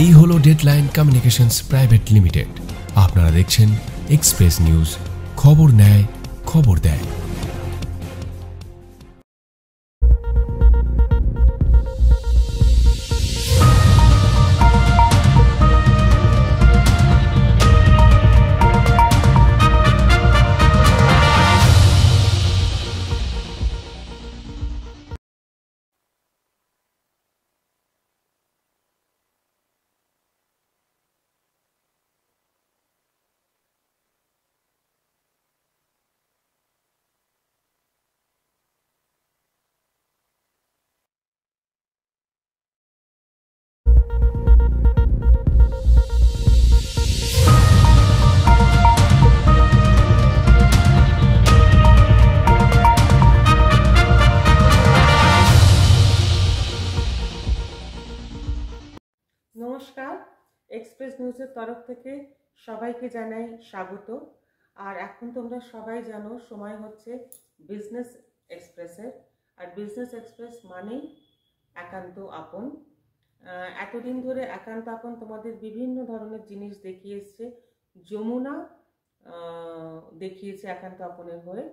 এই হলো deadline communications private limited. আপনারা দেখছেন এক্সপ্রেস নিউজ, খবর নেয় খবর দেয়। নমস্কার, এক্সপ্রেস নিউজের তরফ থেকে সবাইকে জানাই স্বাগত। আর এখন তোমরা সবাই জানো সময় হচ্ছে বিজনেস এক্সপ্রেসের। আর বিজনেস এক্সপ্রেস মানেই একান্ত আপন। এতদিন ধরে একান্ত আপন তোমাদের বিভিন্ন ধরনের জিনিস দেখিয়ে এসছে। যমুনা দেখিয়েছে একান্ত আপনের হয়ে।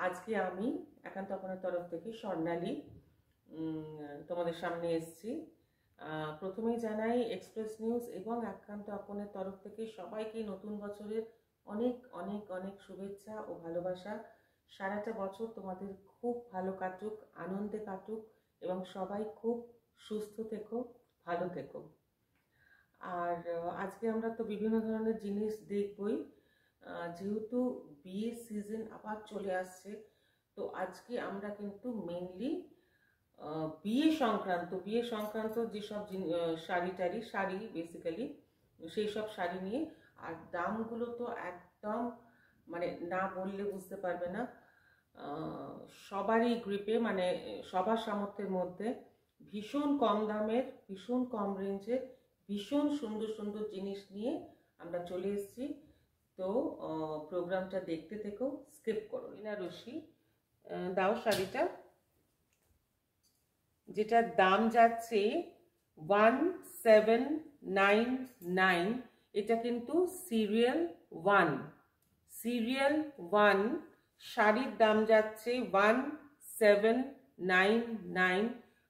আজকে আমি একান্ত আপনের তরফ থেকে স্বর্ণালী তোমাদের সামনে এসছি। প্রথমেই জানাই এক্সপ্রেস নিউজ এবং একান্ত আপনের তরফ থেকে সবাইকে নতুন বছরের অনেক অনেক অনেক শুভেচ্ছা ও ভালোবাসা। সারাটা বছর তোমাদের খুব ভালো কাটুক, আনন্দে কাটুক এবং সবাই খুব সুস্থ থেকো, ভালো থেকো। আর আজকে আমরা তো বিভিন্ন ধরনের জিনিস দেখবই, যেহেতু বিয়ে সিজন আবার চলে আসছে। তো আজকে আমরা কিন্তু মেনলি বিয়ে সংক্রান্ত যেসব শাড়ি বেসিক্যালি সেই সব শাড়ি নিয়ে। আর দামগুলো তো একদম মানে না বললে বুঝতে পারবে না। সবারই গ্রিপে, মানে সবার সামর্থ্যের মধ্যে ভীষণ কম দামের, ভীষণ কম রেঞ্জের, ভীষণ সুন্দর সুন্দর জিনিস নিয়ে আমরা চলে এসেছি। তো প্রোগ্রামটা দেখতে থেকো, স্কিপ করো। বেনারসি দাও শাড়িটা, যেটার দাম যাচ্ছে 1799। এটা কিন্তু সিরিয়াল 1 শাড়ির দাম যাচ্ছে 1799।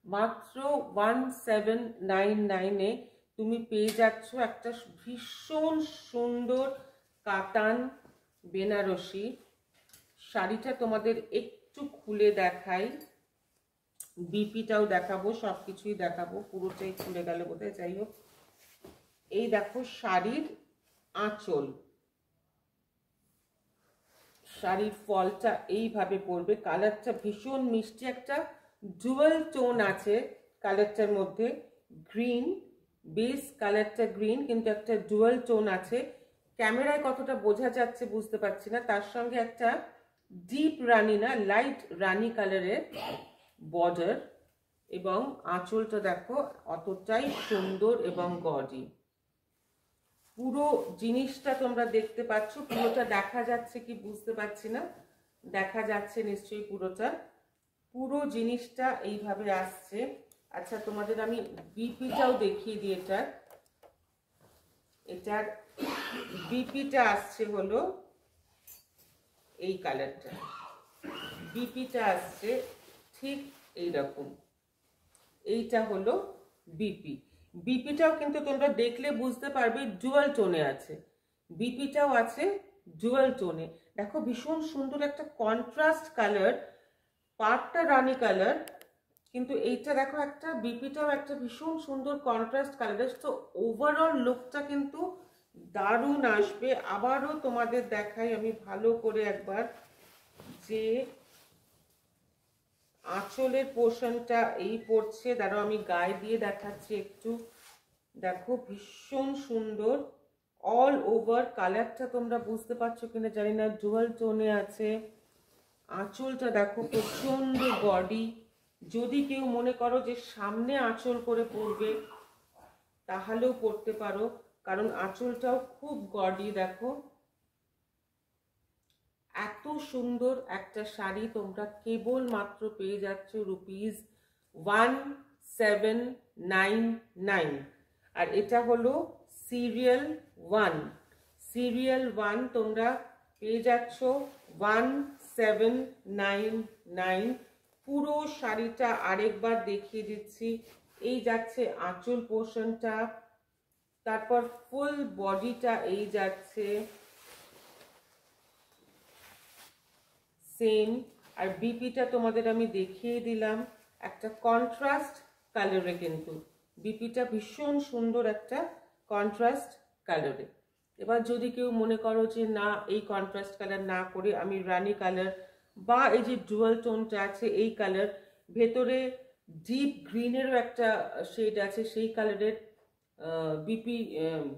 মাত্র 1799-এ তুমি পেয়ে যাচ্ছ একটা ভীষণ সুন্দর কাতান বেনারসি শাড়িটা। তোমাদের একটু খুলে দেখাই, বিপিটাও দেখাবো, সবকিছুই দেখাবো। পুরোটাই খুলে গেল বোধহয়, যাই হোক। এই দেখো শাড়ির আঁচল, শাড়ির ফলটা এইভাবে পড়বে। কালারটা ভীষণ মিষ্টি, একটা ডুয়াল টোন আছে কালারটার মধ্যে। গ্রিন বেস, কালারটা গ্রিন কিন্তু একটা ডুয়াল টোন আছে। ক্যামেরায় কতটা বোঝা যাচ্ছে বুঝতে পারছি না। তার সঙ্গে একটা ডিপ রানি না, লাইট রানি কালারের বর্ডার, এবং আঁচলটা দেখো অতটাই সুন্দর এবং গডি। পুরো জিনিসটা তোমরা দেখতে পাচ্ছ, পুরোটা দেখা যাচ্ছে কি বুঝতে পারছি না, দেখা যাচ্ছে নিশ্চয়ই পুরোটা। পুরো জিনিসটা এইভাবে আসছে। আচ্ছা, তোমাদের আমি বিপিটাও দেখিয়ে দিই। এটার বিপিটা আসছে হলো এই কালারটা, বিপিটা আসছে ঠিক এইরকম। এইটা হলো বিপিটাও কিন্তু তোমরা দেখলে বুঝতে পারবে ডুয়াল টোনে আছে। বিপিটাও আছে ডুয়াল টোনে। দেখো ভীষণ সুন্দর একটা কন্ট্রাস্ট কালার, পাড়টা রানী কালার, কিন্তু এইটা দেখো একটা বিপিটাও একটা ভীষণ সুন্দর কন্ট্রাস্ট কালার। তো ওভারঅল লুকটা কিন্তু দারুণ আসবে। আবারও তোমাদের দেখাই আমি ভালো করে একবার, যে আঁচলের পোর্শনটা এই পড়ছে। দাঁড়াও আমি গায়ে দিয়ে দেখাচ্ছি একটু। দেখো ভীষণ সুন্দর অল ওভার কালারটা, তোমরা বুঝতে পারছো কিনা জানি না, ডুয়াল টোনে আছে। আঁচলটা দেখো প্রচন্ড বডি। যদি কেউ মনে করো যে সামনে আঁচল করে পরবে তাহলেও পরতে পারো, কারণ আঁচলটাও খুব গডি। দেখো এত সুন্দর একটা শাড়ি তোমরা কেবল মাত্র পেয়ে যাচ্ছ ₹1799। আর এটা হলো সিরিয়াল 1। সিরিয়াল 1 তোমরা পেয়ে যাচ্ছ 1799। পুরো শাড়িটা আরেকবার দেখিয়ে দিচ্ছি। এই যাচ্ছে আঁচল পোর্শনটা, তারপর ফুল বডিটা এই যাচ্ছে সেম। আর বিপিটা তোমাদের আমি দেখিয়ে দিলাম একটা কন্ট্রাস্ট কালারে, কিন্তু বিপিটা ভীষণ সুন্দর একটা কন্ট্রাস্ট কালারে। এবার যদি কেউ মনে করো যে না, এই কন্ট্রাস্ট কালার না করে আমি রানি কালার বা এই যে ডুয়াল টোনটা আছে এই কালার, ভেতরে ডিপ গ্রিনেরও একটা শেড আছে, সেই কালারের BP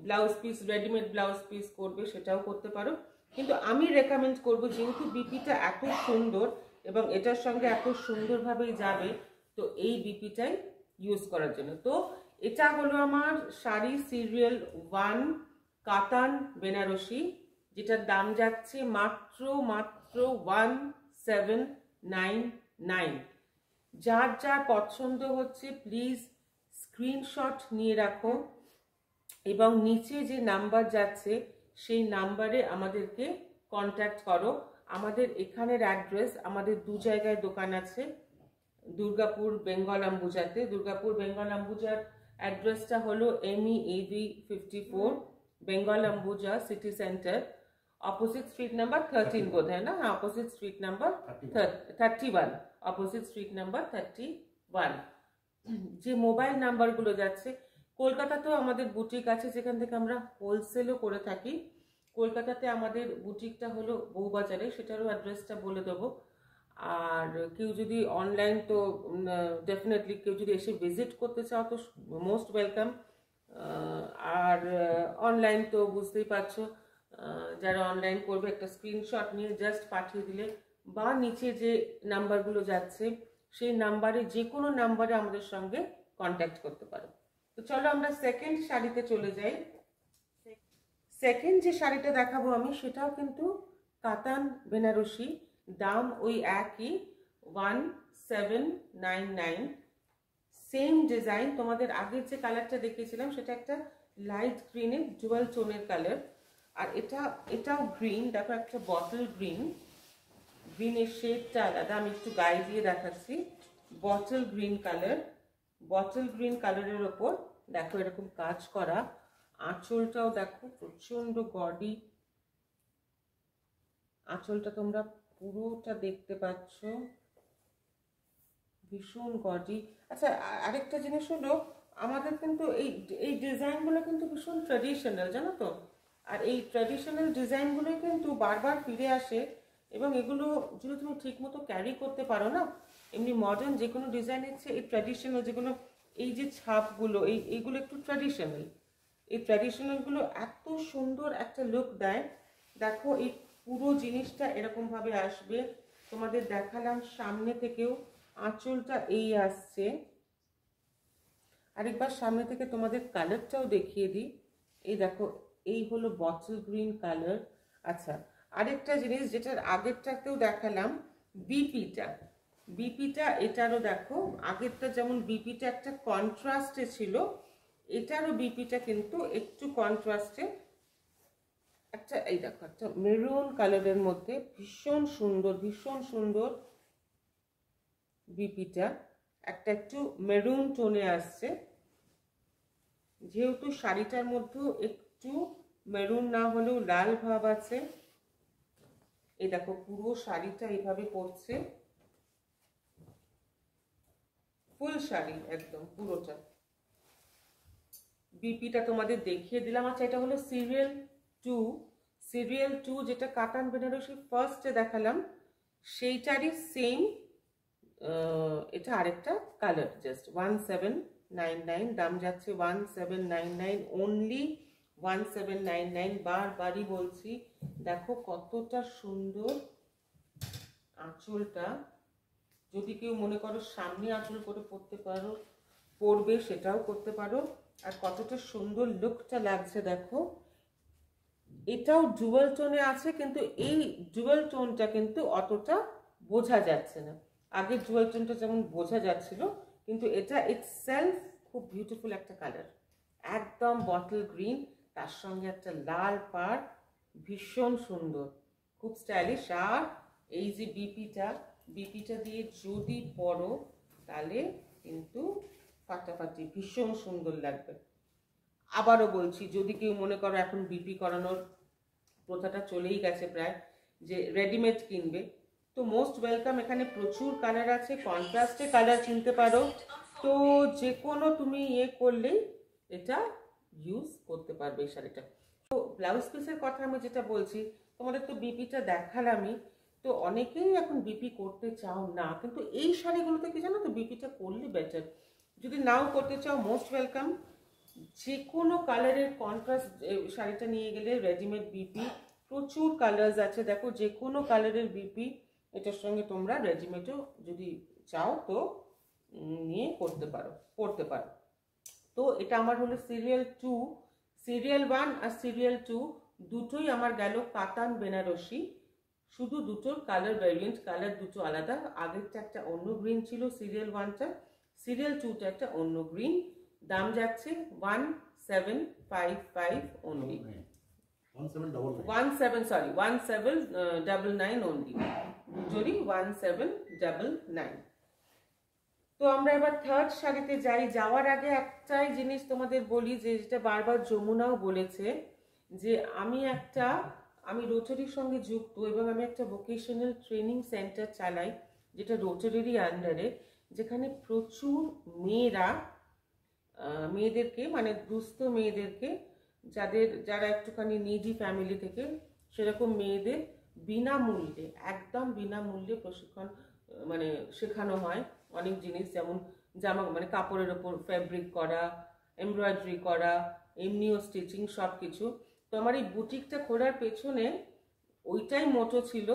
blouse piece, readymade blouse piece করবে, সেটাও করতে পারো। কিন্তু আমি রেকমেন্ড করব, যেহেতু বিপিটা এত সুন্দর এবং এটার সঙ্গে এত সুন্দরভাবেই যাবে, তো এই বিপিটাই ইউজ করার জন্য। তো এটা হলো আমার শাড়ি সিরিয়াল 1 কাতান বেনারসি, যেটার দাম যাচ্ছে মাত্র 1799। যার যার পছন্দ হচ্ছে প্লিজ স্ক্রিনশট নিয়ে রাখো এবং নিচে যে নাম্বার যাচ্ছে সেই নাম্বারে আমাদেরকে কন্ট্যাক্ট করো। আমাদের এখানের অ্যাড্রেস, আমাদের 2 জায়গায় দোকান আছে, দুর্গাপুর বেঙ্গল আম্বুজাতে। দুর্গাপুর বেঙ্গল আম্বুজার অ্যাড্রেসটা হলো MEAV 54 Bengal Ambuja city centre, opposite street number 13 বোধ হয় না? হ্যাঁ, opposite street number 31, opposite street number 31। যে মোবাইল নাম্বারগুলো যাচ্ছে, কলকাতাতেও আমাদের বুটিক আছে যেখান থেকে আমরা হোলসেলও করে থাকি। কলকাতাতে আমাদের বুটিকটা হলো বউবাজারে, সেটারও অ্যাড্রেসটা বলে দেবো। আর কেউ যদি অনলাইন, তো ডেফিনেটলি কেউ যদি এসে ভিজিট করতে চাও তো মোস্ট ওয়েলকাম। আর অনলাইন তো বুঝতেই পারছো, যারা অনলাইন করবে একটা স্ক্রিনশট নিয়ে জাস্ট পাঠিয়ে দিলে, বা নিচে যে নাম্বারগুলো যাচ্ছে সেই নাম্বারে, যে কোনো নাম্বারে আমাদের সঙ্গে কন্ট্যাক্ট করতে পারো। তো চলো আমরা সেকেন্ড শাড়িতে চলে যাই। সেকেন্ড যে শাড়িটা দেখাবো আমি, সেটাও কিন্তু কাতান বেনারসি, দাম ওই একই 1799। Same design. তোমাদের আগের যে কালারটা দেখিয়েছিলাম সেটা একটা লাইট গ্রিনের ডুয়াল টোনের কালার, আর এটাও গ্রিন। দেখো, একটা বটল গ্রিন, গ্রিনের শেডটা আলাদা। আমি একটু গায়ে দিয়ে দেখাচ্ছি। Bottle green colour, bottle green কালারের ওপর দেখো এরকম কাজ করা। আঁচলটাও দেখো প্রচন্ড গডি, আঁচলটা তোমরা পুরোটা দেখতে পাচ্ছ, ভীষণ গডি। আচ্ছা, আরেকটা জিনিস হলো, আমাদের কিন্তু এই ডিজাইনগুলো কিন্তু ভীষণ ট্র্যাডিশনাল, জানো তো। আর এই ট্র্যাডিশনাল ডিজাইনগুলোই কিন্তু বারবার ফিরে আসে, এবং এগুলো যদি তুমি ঠিক মতো ক্যারি করতে পারো না, এমনি মডার্ন যে কোনো ডিজাইনের চেয়ে এই ট্র্যাডিশনাল যেগুলো, এই যে ছাপগুলো, এইগুলো একটু ট্র্যাডিশনাল। এই ট্র্যাডিশনালগুলো এত সুন্দর একটা লুক দেয়। দেখো, এই পুরো জিনিসটা এরকমভাবে আসবে। তোমাদের দেখালাম সামনে থেকেও, আঁচলটা এই আসছে। আরেকবার সামনে থেকে তোমাদের কালারটাও দেখিয়ে দিই। এই দেখো, এই হলো বটল গ্রিন কালার। আচ্ছা, আরেকটা জিনিস যেটার আগেরটাতেও দেখালাম, বিপিটা এটারও দেখো, আগেরটা যেমন বিপিটা একটা কন্ট্রাস্টে ছিল, এটারও বিপিটা কিন্তু একটু কন্ট্রাস্টে, একটা এই দেখো একটা মেরুন কালারের মধ্যে, ভীষণ সুন্দর, ভীষণ সুন্দর বিপিটা। একটা একটু মেরুন টোনে আসছে, যেহেতু শাড়িটার মধ্যে একটু মেরুন না হলেও লাল ভাব আছে। এই দেখো, পুরো শাড়িটা এইভাবে পড়ছে, ফুল শাড়ি একদম পুরোটা। বিপিটা তোমাদের দেখিয়ে দিলাম। আচ্ছা, এটা হলো সিরিয়াল 2, যেটা কাতান বেনারসি ফার্স্টে দেখালাম সেইটারই সেম। এটা আরেকটা কালার, জাস্ট 1799, দাম যাচ্ছে 1799, অনলি 1799। বারবারই বলছি, দেখো কতটা সুন্দর আঁচলটা। যদি কেউ মনে করো সামনে আঁচল করে পরবে, সেটাও করতে পারো। আর কতটা সুন্দর লুকটা লাগছে দেখো। এটাও ডুয়াল টোনে আছে, কিন্তু এই ডুয়াল টোনটা কিন্তু অতটা বোঝা যাচ্ছে না। আগে ডুয়াল টোনটা যেমন বোঝা যাচ্ছিল, কিন্তু এটা ইটসেলফ খুব বিউটিফুল একটা কালার। একদম বটল গ্রিন, তার সঙ্গে একটা লাল পাড়, ভীষণ সুন্দর, খুব স্টাইলিশ। আর এই যে বিপিটা দিয়ে যদি পরো তাহলে কিন্তু ফাটাফাটি, ভীষণ সুন্দর লাগবে। আবারও বলছি, যদি কেউ মনে করো এখন বিপি করানোর প্রথাটা চলেই গেছে প্রায়, যে রেডিমেড কিনবে, তো মোস্ট ওয়েলকাম। এখানে প্রচুর কালার আছে, কন্ট্রাস্টে কালার কিনতে পারো, তো যে কোনো তুমি করলেই এটা ইউজ করতে পারবে এই শাড়িটা। তো ব্লাউজ পিসের কথা আমি যেটা বলছি, তোমাদের তো বিপিটা দেখালামই, তো অনেকেই এখন বিপি করতে চাও না, কিন্তু এই শাড়িগুলোতে কি জানো তো, বিপিটা করলে বেটার। যদি নাও করতে চাও, মোস্ট ওয়েলকাম। যে কোনো কালারের কন্ট্রাস্ট শাড়িটা নিয়ে গেলে রেডিমেড বিপি, প্রচুর কালার্স আছে, দেখো যে কোনো কালারের বিপি এটার সঙ্গে তোমরা রেডিমেডও যদি চাও তো নিয়ে করতে পারো। তো এটা আমার হলো সিরিয়াল 2, সিরিয়াল 1 আর সিরিয়াল 2 দুটোই আমার গেল কাতান বেনারসি। শুধু দুটোর কালার ভ্যারিয়েন্ট, কালার দুটো আলাদা। আগেরটা একটা অন্য গ্রিন ছিল সিরিয়াল 1টা, সিরিয়াল 2টা একটা অন্য গ্রিন। দাম যাচ্ছে 1755 অনলি, 1799 অনলি, দুটোরই 1799। তো আমরা এবার থার্ড শাড়িতে যাই। যাওয়ার আগে একটাই জিনিস তোমাদের বলি, যে যেটা বারবার যমুনাও বলেছে, যে আমি রোটারির সঙ্গে যুক্ত এবং আমি একটা ভোকেশনাল ট্রেনিং সেন্টার চালাই, যেটা রোটারিরই আন্ডারে, যেখানে প্রচুর মেয়েদেরকে মানে দুস্থ মেয়েদেরকে, যারা একটুখানি নিডি ফ্যামিলি থেকে, সেরকম মেয়েদের বিনামূল্যে, একদম বিনামূল্যে প্রশিক্ষণ মানে শেখানো হয় অনেক জিনিস, যেমন মানে কাপড়ের ওপর ফ্যাব্রিক করা, এমব্রয়ডারি করা, এমনিও স্টিচিং, সব কিছু। তো আমার এই বুটিকটা খোলার পেছনে ওইটাই মোটো ছিল।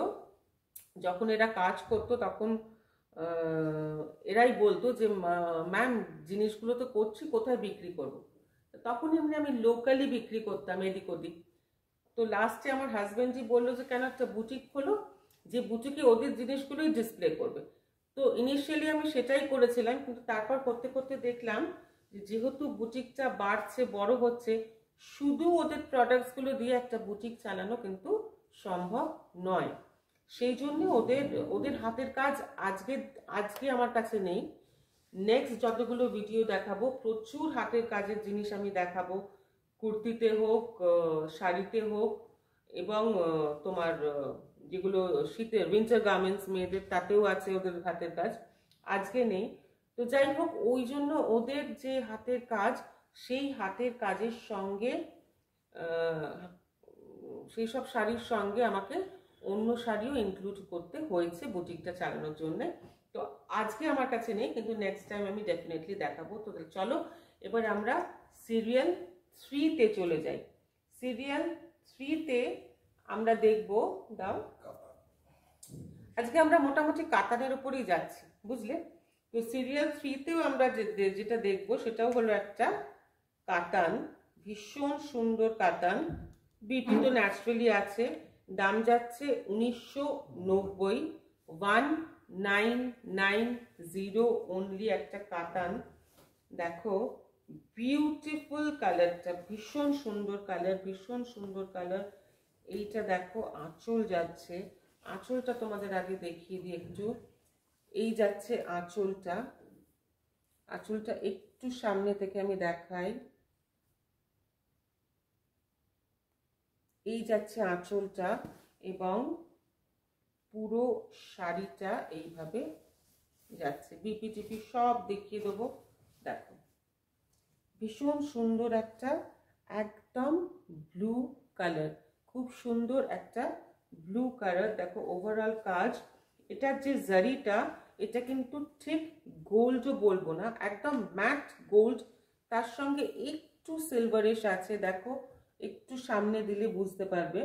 যখন এরা কাজ করতো তখন এরাই বলতো যে ম্যাম জিনিসগুলো তো করছি, কোথায় বিক্রি করবো? তখন আমি লোকালি বিক্রি করতাম এদিক ওদিক। তো লাস্টে আমার হাজব্যান্ডই বললো যে কেন একটা বুটিক খোলো, যে বুটিকে ওদের জিনিসগুলোই ডিসপ্লে করবে। তো ইনিশিয়ালি আমি সেটাই করেছিলাম, কিন্তু তারপর করতে করতে দেখলাম যে যেহেতু বুটিকটা বাড়ছে, বড় হচ্ছে, শুধু ওদের প্রোডাক্টসগুলো দিয়ে একটা বুটিক চালানো কিন্তু সম্ভব নয়। সেই জন্য ওদের হাতের কাজ আজকে আমার কাছে নেই। নেক্সট যতগুলো ভিডিও দেখাবো, প্রচুর হাতের কাজের জিনিস আমি দেখাবো, কুর্তিতে হোক, শাড়িতে হোক, এবং তোমার যেগুলো শীতের উইন্টার গার্মেন্টস মেয়েদের, তাতেও আছে ওদের হাতের কাজ, আজকে নেই। তো যাই হোক, ওই জন্য ওদের যে হাতের কাজ, সেই হাতের কাজের সঙ্গে সেই সব শাড়ির সঙ্গে আমাকে অন্য শাড়িও ইনক্লুড করতে হয়েছে বুটিকটা চালানোর জন্য। তো আজকে আমার কাছে নেই, কিন্তু নেক্সট টাইম আমি ডেফিনেটলি দেখাবো। তো চলো এবার আমরা সিরিয়াল 3-তে চলে যাই। সিরিয়াল 3-তে আমরা দেখব, আজকে আমরা মোটামুটি কাতানের উপরেই যাচ্ছি, বুঝলে? তো সিরিয়াল 3-তেও আমরা যেটা দেখব সেটাও হলো একটা কাতান, ভীষণ সুন্দর কাতান। বিপি তো ন্যাচারালি আছে। দাম যাচ্ছে 1990, 1990 অনলি, একটা কাতান। দেখো বিউটিফুল কালারটা, ভীষণ সুন্দর কালার। এইটা দেখো আঁচল যাচ্ছে, আঁচলটা তোমাদের আগে দেখিয়ে দিই একটু। এই যাচ্ছে আঁচলটা একটু সামনে থেকে আমি দেখাই। এই যাচ্ছে আঁচলটা, এবং পুরো শাড়িটা এইভাবে যাচ্ছে। বিপি টিপি সব দেখিয়ে দেবো। দেখো ভীষণ সুন্দর একটা একদম ব্লু কালার, খুব সুন্দর একটা ব্লু কালার। দেখো ওভারঅল কাজ, এটার যে জারিটা, এটা কিন্তু ঠিক গোল্ডও বলবো না, একদম ম্যাট গোল্ড, তার সঙ্গে একটু সিলভারিশ আছে। দেখো একটু সামনে দিলে বুঝতে পারবে,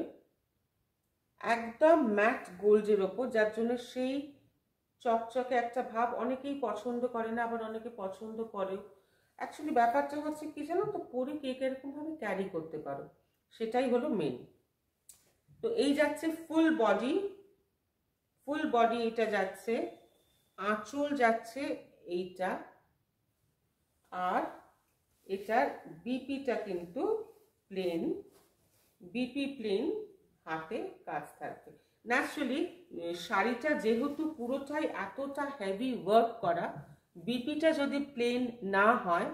একদম ম্যাট গোল্ডের ওপর, যার জন্য সেই চকচকে একটা ভাব। অনেকেই পছন্দ করে না, আবার অনেকে পছন্দ করে। অ্যাকচুয়ালি ব্যাপারটা হচ্ছে কি জানো তো, পরে কে এরকম ভাবে ক্যারি করতে পারো, সেটাই হলো মেন। তো এই যাচ্ছে ফুল বডি এটা যাচ্ছে, আঁচল যাচ্ছে এইটা, আর এটার বিপিটা কিন্তু প্লেন, বিপি প্লেন, হাতে কাজ থাকবে। ন্যাচারালি শাড়িটা যেহেতু পুরোটাই এতটা হেভি ওয়ার্ক করা, বিপিটা যদি প্লেন না হয়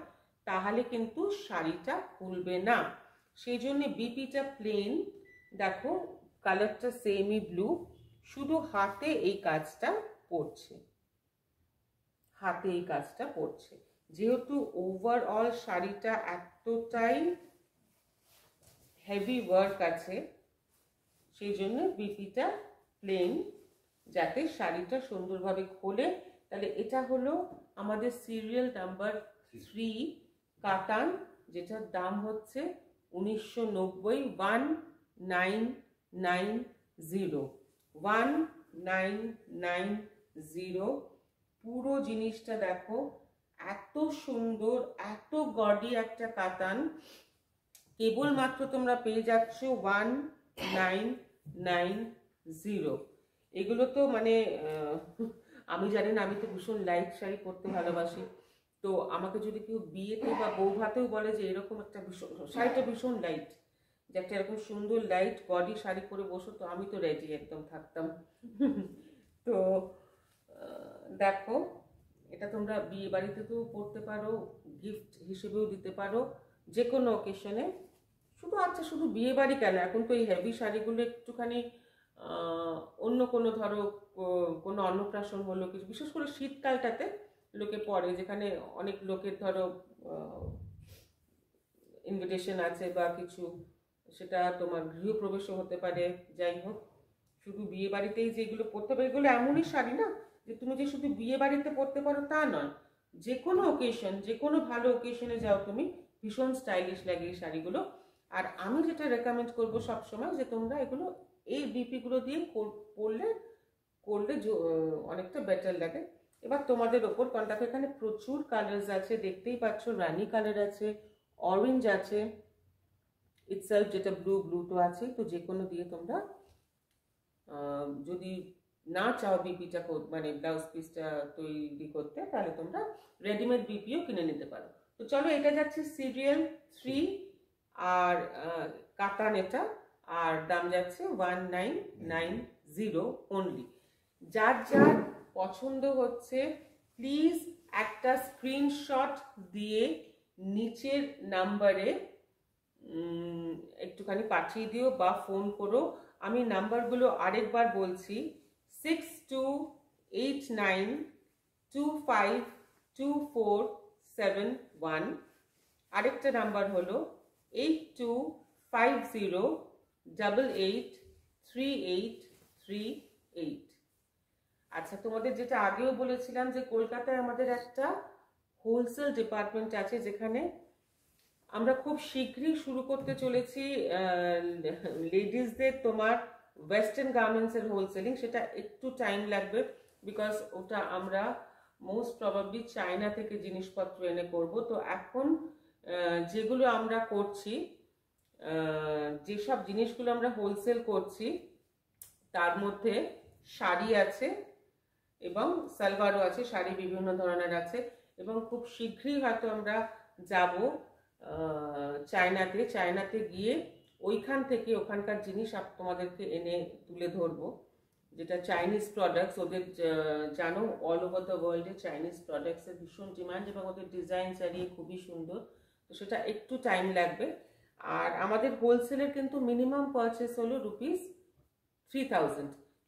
তাহলে কিন্তু শাড়িটা খুলবে না। সেই জন্য বিপিটা প্লেন। দেখো কালারটা সেমি ব্লু, শুধু হাতে এই কাজটা পড়ছে, হাতে এই কাজটা পড়ছে। যেহেতু ওভারঅল শাড়িটা এতটাই হেভি ওয়ার্ক আছে, সেই জন্য বিপিটা প্লেন, যাতে শাড়িটা সুন্দরভাবে খোলে। তাহলে এটা হলো আমাদের সিরিয়াল নাম্বার 3 কাতান, যেটার দাম হচ্ছে 1990, 1990, 1990। পুরো জিনিসটা দেখো, এত সুন্দর, এত গডি একটা কাতান, কেবলমাত্র তোমরা পেয়ে যাচ্ছ 1990। এগুলো তো মানে আমি জানি না, আমি তো ভীষণ লাইট শাড়ি পরতে ভালোবাসি। তো আমাকে যদি কেউ বিয়েতে বা বউ ভাতেও বলে যে এরকম একটা ভীষণ শাড়িটা ভীষণ লাইট, যে একটা এরকম সুন্দর লাইট গডি শাড়ি পরে বসো, তো আমি তো রেডি একদম থাকতাম। তো দেখো, এটা তোমরা বিয়ে বাড়িতে তো পরতে পারো, গিফট হিসেবেও দিতে পারো, যে কোনো অকেশনে। শুধু বিয়ে বাড়ি কেন, এখন তো এই হেভি শাড়িগুলো একটুখানি অন্য কোনো ধরো কোনো অন্নপ্রাশন হলো কিছু, বিশেষ করে শীতকালটাতে লোকে পরে, যেখানে অনেক লোকের ধরো ইনভিটেশন আছে বা কিছু, সেটা তোমার গৃহপ্রবেশও হতে পারে। যাই হোক, শুধু বিয়ে বাড়িতেই যে এগুলো পরতে পারে, এগুলো এমনই শাড়ি না যে তুমি যে শুধু বিয়ে বাড়িতে পরতে পারো তা নয়, যে কোনো ওকেশন, যে কোনো ভালো ওকেশনে যাও তুমি, ভীষণ স্টাইলিশ লাগে এই শাড়িগুলো। আর আমি যেটা রেকমেন্ড করবো সবসময়, যে তোমরা এগুলো এই বিপিগুলো দিয়ে করলে অনেকটা বেটার লাগে। এবার তোমাদের ওপর, কারণ দেখো এখানে প্রচুর কালার্স আছে, দেখতেই পাচ্ছ, রানি কালার আছে, অরেঞ্জ আছে, ইটসেলফ যেটা ব্লু তো আছে। তো যে কোনো দিয়ে তোমরা যদি না চাও বিপিটা মানে ব্লাউজ পিসটা তৈরি করতে, তাহলে তোমরা রেডিমেড বিপিও কিনে নিতে পারো। তো চলো, এটা যাচ্ছে সিরিয়াল 3 আর কাতান এটা, আর দাম যাচ্ছে 1990 অনলি। যার যার পছন্দ হচ্ছে প্লিজ একটা স্ক্রিনশট দিয়ে নিচের নাম্বারে একটুখানি পাঠিয়ে দিও বা ফোন করো। আমি নাম্বারগুলো আরেকবার বলছি, 6289252471। আরেকটা নাম্বার হলো 8250883838। আচ্ছা, তোমাদের যেটা আগেও বলেছিলাম যে কলকাতায় আমাদের একটা হোলসেল ডিপার্টমেন্ট আছে, যেখানে আমরা খুব শীঘ্রই শুরু করতে চলেছি লেডিসদের তোমার ওয়েস্টার্ন গার্মেন্টসের হোলসেলিং। সেটা একটু টাইম লাগবে, বিকজ ওটা আমরা মোস্ট প্রবাবলি চায়না থেকে জিনিসপত্র এনে করব। তো এখন যেগুলো আমরা করছি, যেসব জিনিসগুলো আমরা হোলসেল করছি, তার মধ্যে শাড়ি আছে এবং সালোয়ারও আছে, শাড়ি বিভিন্ন ধরনের আছে। এবং খুব শীঘ্রই হয়তো আমরা যাব চায়নাতে গিয়ে ওইখান থেকে ওখানকার জিনিস তোমাদেরকে এনে তুলে ধরবো, যেটা চাইনিজ প্রোডাক্টস। ওদের জানো অল ওভার দ্য ওয়ার্ল্ডে চাইনিজ প্রোডাক্টসের ভীষণ ডিমান্ড, এবং ওদের ডিজাইন চালিয়ে খুবই সুন্দর। তো সেটা একটু টাইম লাগবে। আর আমাদের হোলসেলের কিন্তু মিনিমাম পারচেস হলো ₹3000।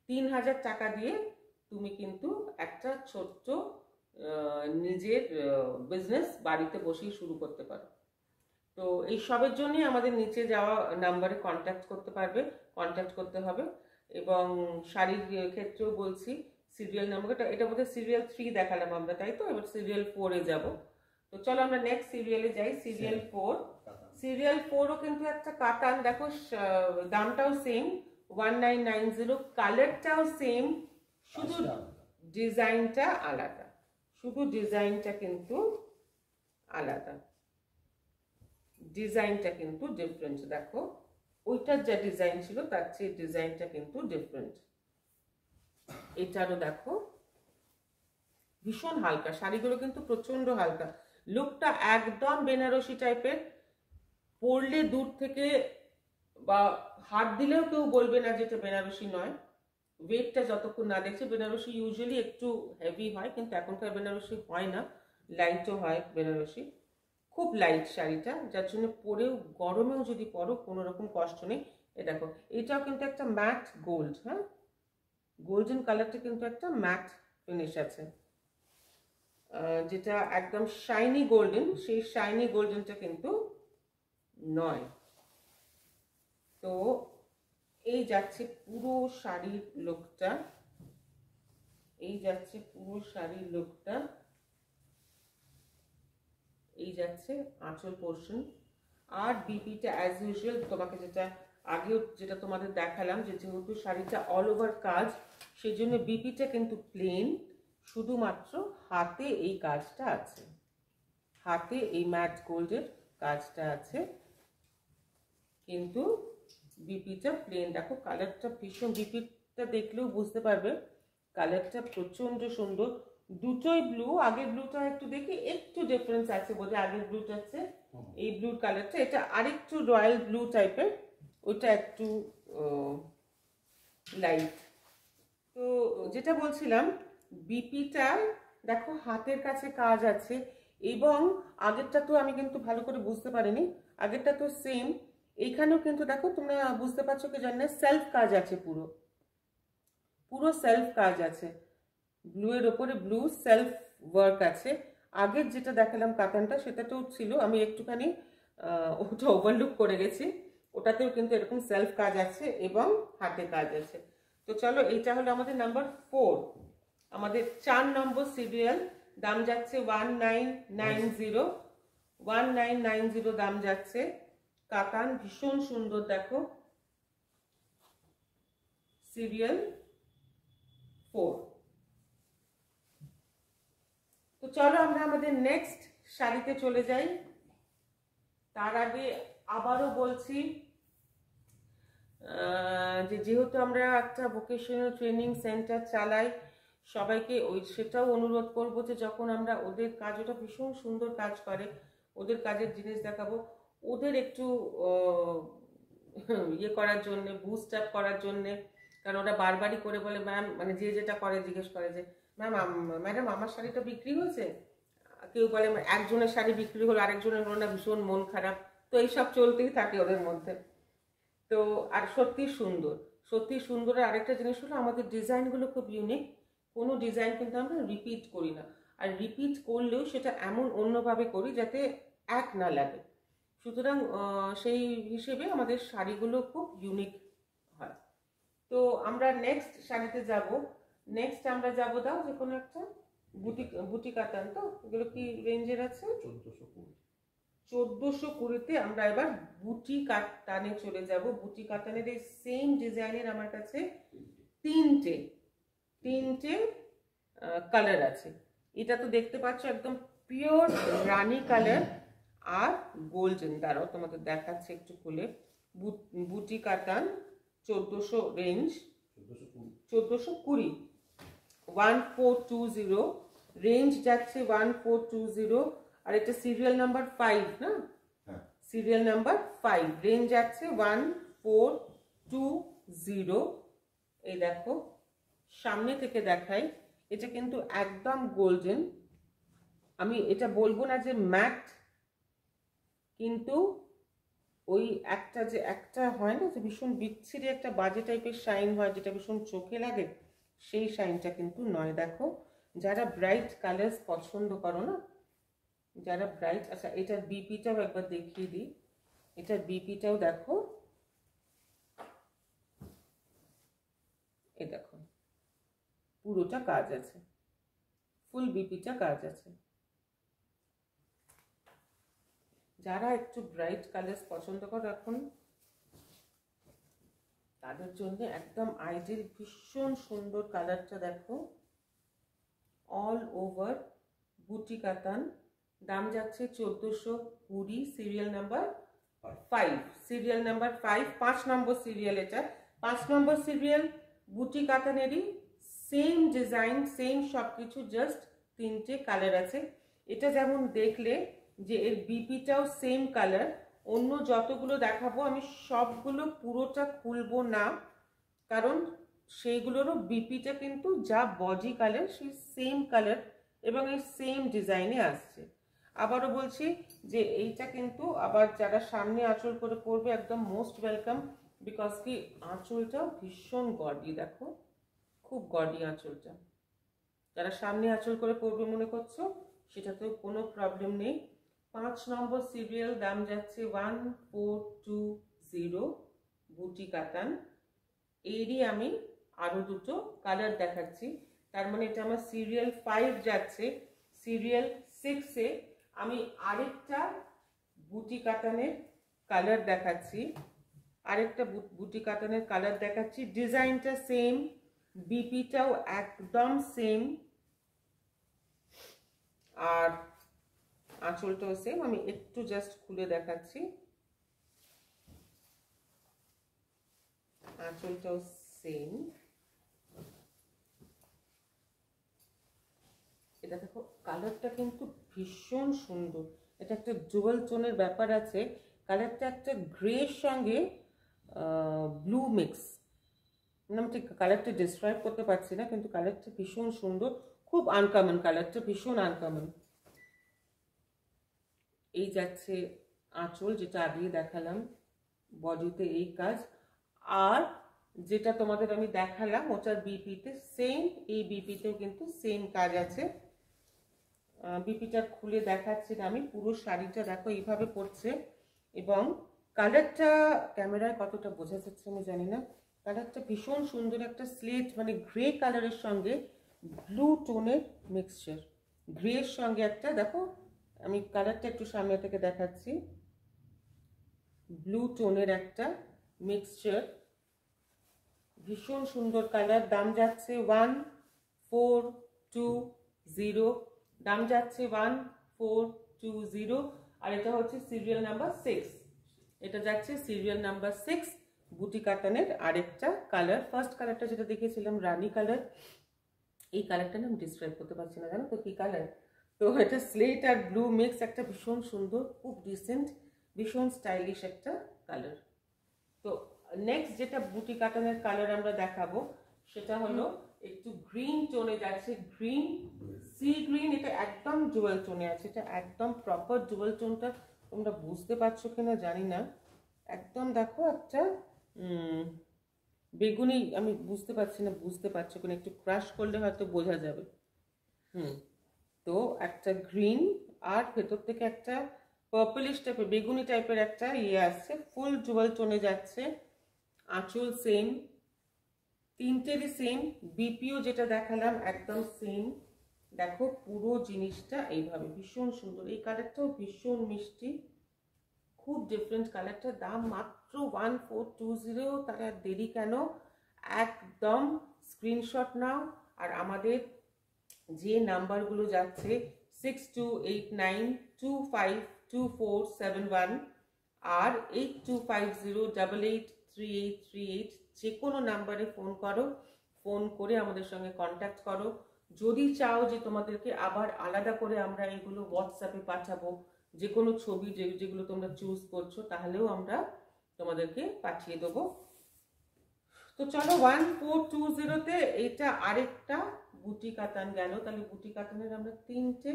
3000 টাকা দিয়ে তুমি কিন্তু একটা ছোট্ট নিজের বিজনেস বাড়িতে বসেই শুরু করতে পারো। তো এই সবের জন্যই আমাদের নিচে যাওয়া নাম্বারে কন্ট্যাক্ট করতে হবে। এবং শাড়ির ক্ষেত্রেও বলছি, সিরিয়াল নাম্বারটা, এটা বোধহয় সিরিয়াল 3 দেখালাম আমরা, তাই তো? এবার সিরিয়াল 4-এ যাব। তো চলো আমরা নেক্সট সিরিয়ালে যাই। সিরিয়াল 4ও কিন্তু একটা কাতান। দেখো দামটাও সেম 1990, কালারটাও সেম, শুধু ডিজাইনটা আলাদা, কিন্তু আলাদা, ডিজাইনটা কিন্তু ডিফারেন্ট। দেখো ওইটার যা ডিজাইন ছিল তার চেয়ে ডিজাইনটা কিন্তু ডিফারেন্ট। এটারও দেখো ভীষণ হালকা, শাড়িগুলো কিন্তু প্রচন্ড হালকা। লুকটা একদম বেনারসি টাইপের, পরলে দূর থেকে বা হাত দিলেও কেউ বলবে না যেটা বেনারসি নয়। ওয়েটটা যতক্ষণ না দেখছে, বেনারসি ইউজুয়ালি একটু হেভি হয়, কিন্তু এখনকার বেনারসি হয় না, লাইটও হয় বেনারসি। খুব লাইট শাড়িটা, যার জন্য পরেও গরমেও যদি পরো কোনো রকম কষ্ট নেই। এ দেখো, এটাও কিন্তু একটা ম্যাট গোল্ড, হ্যাঁ গোল্ডেন কালারটা কিন্তু একটা ম্যাট ফিনিশ আছে, যেটা একদম শাইনি গোল্ডেন, সেই শাইনি গোল্ডেনটা কিন্তু নয়। তো এই যাচ্ছে পুরো শাড়ির লুকটা, এই যাচ্ছে পুরো শাড়ির লুকটা, এই যাচ্ছে আঁচল পোর্শন। আর বিপিটা অ্যাজ ইউজুয়াল তোমাকে যেটা আগেও যেটা তোমাদের দেখালাম, যে যেহেতু শাড়িটা অল ওভার কাজ, সেই জন্য বিপিটা কিন্তু প্লেন, শুধুমাত্র হাতে এই কাজটা আছে, হাতে এই ম্যাট গোল্ডের কাজটা আছে, কিন্তু বিপিটা প্লেন। দেখো কালারটা ভীষণ, বিপিটা দেখলেও বুঝতে পারবে কালারটা প্রচন্ড সুন্দর। দুটোই ব্লু, আগের ব্লুটা একটু দেখি একটু ডিফারেন্স আছে বোধ হয়, আগের ব্লুটা আছে এই ব্লুর কালারটা, এটা আরেকটু রয়্যাল ব্লু টাইপের, ওটা একটু লাইট। তো যেটা বলছিলাম, বিপিটা দেখো হাতের কাছে কাজ আছে, এবং আগেরটা তো আমি কিন্তু ভালো করে বুঝতে পারিনি, আগেরটা তো সেম, এইখানেও কিন্তু দেখো তোমরা বুঝতে পারছো কি জানি না, সেলফ কাজ আছে, পুরো পুরো সেলফ কাজ আছে, ব্লু এর ওপরে ব্লু সেলফ ওয়ার্ক আছে। আগের যেটা দেখালাম কাতানটা, সেটাতেও ছিল, আমি একটুখানি ওটা ওভারলুক করে গেছি, ওটাতেও কিন্তু এরকম সেলফ কাজ আছে এবং হাতে কাজ আছে। তো চলো, এইটা হলো আমাদের নাম্বার 4, আমাদের 4 নম্বর সিরিয়াল। দাম যাচ্ছে 1990, 1990 দাম যাচ্ছে। কাতান ভীষণ সুন্দর, দেখো সিরিয়াল 4। তো চলো আমরা আমাদের নেক্সট শাড়িতে চলে যাই। তার আগে আবারও বলছি যে যেহেতু আমরা একটা ভোকেশনাল ট্রেনিং সেন্টার চালাই, সবাইকে সেটাও অনুরোধ করব যে যখন আমরা ওদের কাজ, ওটা ভীষণ সুন্দর কাজ করে, ওদের কাজের জিনিস দেখাবো, ওদের একটু ইয়ে করার জন্যে, বুস্ট আপ করার জন্যে। কারণ ওরা বারবারই করে বলে, ম্যাম, মানে যে যেটা করে জিজ্ঞেস করে যে ম্যাডাম আমার শাড়িটা বিক্রি হয়েছে, কেউ বলে একজনের শাড়ি বিক্রি হলো, আরেকজনের হলো না, ভীষণ মন খারাপ। তো এইসব চলতেই থাকে ওদের মধ্যে। তো আর সত্যি সুন্দর, সত্যি সুন্দর। আরেকটা জিনিস হলো, আমাদের ডিজাইনগুলো খুব ইউনিক, কোনো ডিজাইন কিন্তু আমরা রিপিট করি না, আর রিপিট করলেও সেটা এমন অন্যভাবে করি যাতে এক না লাগে। সুতরাং সেই হিসেবে আমাদের শাড়িগুলো খুব ইউনিক হয়। তো আমরা নেক্সট শাড়িতে যাব। নেক্সট আমরা যাব, দাও যে কোনো একটা বুটি কাতান। তো এগুলো কি রেঞ্জের আছে? 1420-তে আমরা এবার বুটি কাতানে চলে যাব। বুটি কাতানের এই সেম ডিজাইনের আমার কাছে তিনটে কালার আছে। এটা তো দেখতে পাচ্ছ একদম পিওর রানী কালার আর গোল্ডেন। দাঁড়াও তোমাদের দেখাচ্ছে একটু খুলে। বুটি কাতান 1400 রেঞ্জ, 1420, 1420 রেঞ্জ যাচ্ছে, 1420। আর এটা সিরিয়াল নাম্বার 5 না, সিরিয়াল নাম্বার 5, রেঞ্জ যাচ্ছে 1420। এই দেখো সামনে থেকে দেখাই, এটা কিন্তু একদম গোল্ডেন। আমি এটা বলবো না যে ম্যাট, কিন্তু ওই একটা হয় না যে ভীষণ বিচ্ছিরি একটা বাজে টাইপের শাইন হয়, যেটা ভীষণ চোখে লাগে, সেই শাইনটা কিন্তু নয়। দেখো যারা ব্রাইট কালার্স পছন্দ করো না, যারা ব্রাইট, আচ্ছা এটার বিপিটাও একবার দেখিয়ে দিই। এটার বিপিটাও দেখো, এই দেখো পুরোটা কাজ আছে, ফুল বিপিটা কাজ আছে। যারা একটু ব্রাইট কালার্স পছন্দ করো এখন, তাদের জন্য একদম আইডিয়াল। ভীষণ সুন্দর কালারটা দেখো, অল ওভার বুটি কাতান। দাম যাচ্ছে 1420, সিরিয়াল নাম্বার 5, সিরিয়াল নাম্বার 5, 5 নম্বর সিরিয়াল। এটা 5 নম্বর সিরিয়াল, বুটি কাতানেরই সেম ডিজাইন, সেম সব কিছু, জাস্ট 3টে কালার আছে। এটা যেমন দেখলে যে এর বিপিটাও সেম কালার, অন্য যতগুলো দেখাবো আমি সবগুলো পুরোটা খুলবো না, কারণ সেইগুলোরও বিপিটা কিন্তু যা বডি কালার সেই সেম কালার এবং এই সেম ডিজাইনে আসছে। আবারও বলছি যে এইটা কিন্তু আবার যারা সামনে আঁচল করে পরবে একদম মোস্ট ওয়েলকাম, বিকজ কি আঁচলটাও ভীষণ গর্ডি, দেখো খুব গর্ডি আঁচলটা। যারা সামনে আঁচল করে পরবে মনে করছো সেটাতেও কোনো প্রবলেম নেই। 5 নম্বর সিরিয়াল, দাম যাচ্ছে 1420, বুটি কাতান। এরই আমি আরো দুটো কালার দেখাচ্ছি, তার মানে এটা আমার সিরিয়াল 5 যাচ্ছে। সিরিয়াল 6-এ আমি আরেকটা বুটি কাতানের কালার দেখাচ্ছি, আরেকটা বুটি কাতানের কালার দেখাচ্ছি। ডিজাইনটা সেম, বিপিটাও একদম সেম, আর আঁচলটাও সেম। আমি একটু জাস্ট খুলে দেখাচ্ছি, আঁচলটাও সেম। এটা দেখো কালারটা কিন্তু ভীষণ সুন্দর, এটা একটা ডুয়াল টোনের ব্যাপার আছে। কালারটা একটা গ্রের সঙ্গে ব্লু মিক্স, আমি ঠিক কালারটা ডিসক্রাইব করতে পারছি না, কিন্তু কালারটা ভীষণ সুন্দর, খুব আনকমন, কালারটা ভীষণ আনকমন। এই যাচ্ছে আঁচল, যেটা আগেই দেখালাম, বডিতে এই কাজ, আর যেটা তোমাদের আমি দেখালাম ওটার বিপিতে সেম, এই বিপিতেও কিন্তু সেম কাজ আছে। বিপিটা খুলে দেখাচ্ছি না আমি, পুরো শাড়িটা দেখো এইভাবে পড়ছে। এবং কালারটা ক্যামেরায় কতটা বোঝা যাচ্ছে আমি জানি না, কালারটা ভীষণ সুন্দর, একটা স্লেট মানে গ্রে কালারের সঙ্গে ব্লু টোনের মিক্সচার, গ্রের সঙ্গে একটা, দেখো আমি কালারটা একটু সামনে থেকে দেখাচ্ছি, ব্লু টোনের একটা মিক্সচার, ভীষণ সুন্দর কালার। দাম যাচ্ছে 1420, দাম যাচ্ছে 1420। আর এটা হচ্ছে সিরিয়াল নাম্বার 6, এটা যাচ্ছে সিরিয়াল নাম্বার 6 বুটি কাতানের আরেকটা কালার। ফার্স্ট কালারটা যেটা দেখেছিলাম রানী কালার, এই কালারটা না আমি ডিসক্রাইব করতে পারছি না, জানো তো কি কালার। তো এটা স্লেট আর ব্লু মিক্স, একটা ভীষণ সুন্দর, খুব ডিসেন্ট, ভীষণ স্টাইলিশ একটা কালার। তো নেক্সট যেটা বুটি কাটানের কালার আমরা দেখাবো সেটা হলো একটু গ্রিন টোনে যাচ্ছে, গ্রিন, সি গ্রিন। এটা একদম ডুয়াল টোনে আছে, এটা একদম প্রপার ডুয়াল টোনটা তোমরা বুঝতে পারছো কিনা জানি না, একদম দেখো একটা বেগুনি, আমি বুঝতে পারছি না বুঝতে পারছো কিনা, একটু ক্রাশ করলে হয়তো বোঝা যাবে। তো একটা গ্রিন আর ভেতর থেকে একটা পার্পলিশ টাইপের বেগুনি টাইপের একটা ইয়ে আসছে, ফুল ডুয়াল টোনে যাচ্ছে। আঁচল সেম, তিনটেরই সেম, বিপিও যেটা দেখালাম একদম সেম। দেখো পুরো জিনিসটা এইভাবে ভীষণ সুন্দর, এই কালারটাও ভীষণ মিষ্টি, খুব ডিফারেন্ট কালারটা। দাম মাত্র 1420, তার আর দেরি কেন, একদম স্ক্রিনশট নাও। আর আমাদের যে নাম্বারগুলো যাচ্ছে 6289252471 আর 8250883838, যে কোনো নাম্বারে ফোন করো, ফোন করে আমাদের সঙ্গে কন্ট্যাক্ট করো। যদি চাও যে তোমাদেরকে আবার আলাদা করে আমরা এগুলো হোয়াটসঅ্যাপে পাঠাবো, যে কোনো ছবি যেগুলো তোমরা চুজ করছো, তাহলেও আমরা তোমাদেরকে পাঠিয়ে দেবো। তো চলো 1420-তে এটা আরেকটা বুটি কাতান গেল। তাহলে বুটি কাতানের আমরা তিনটে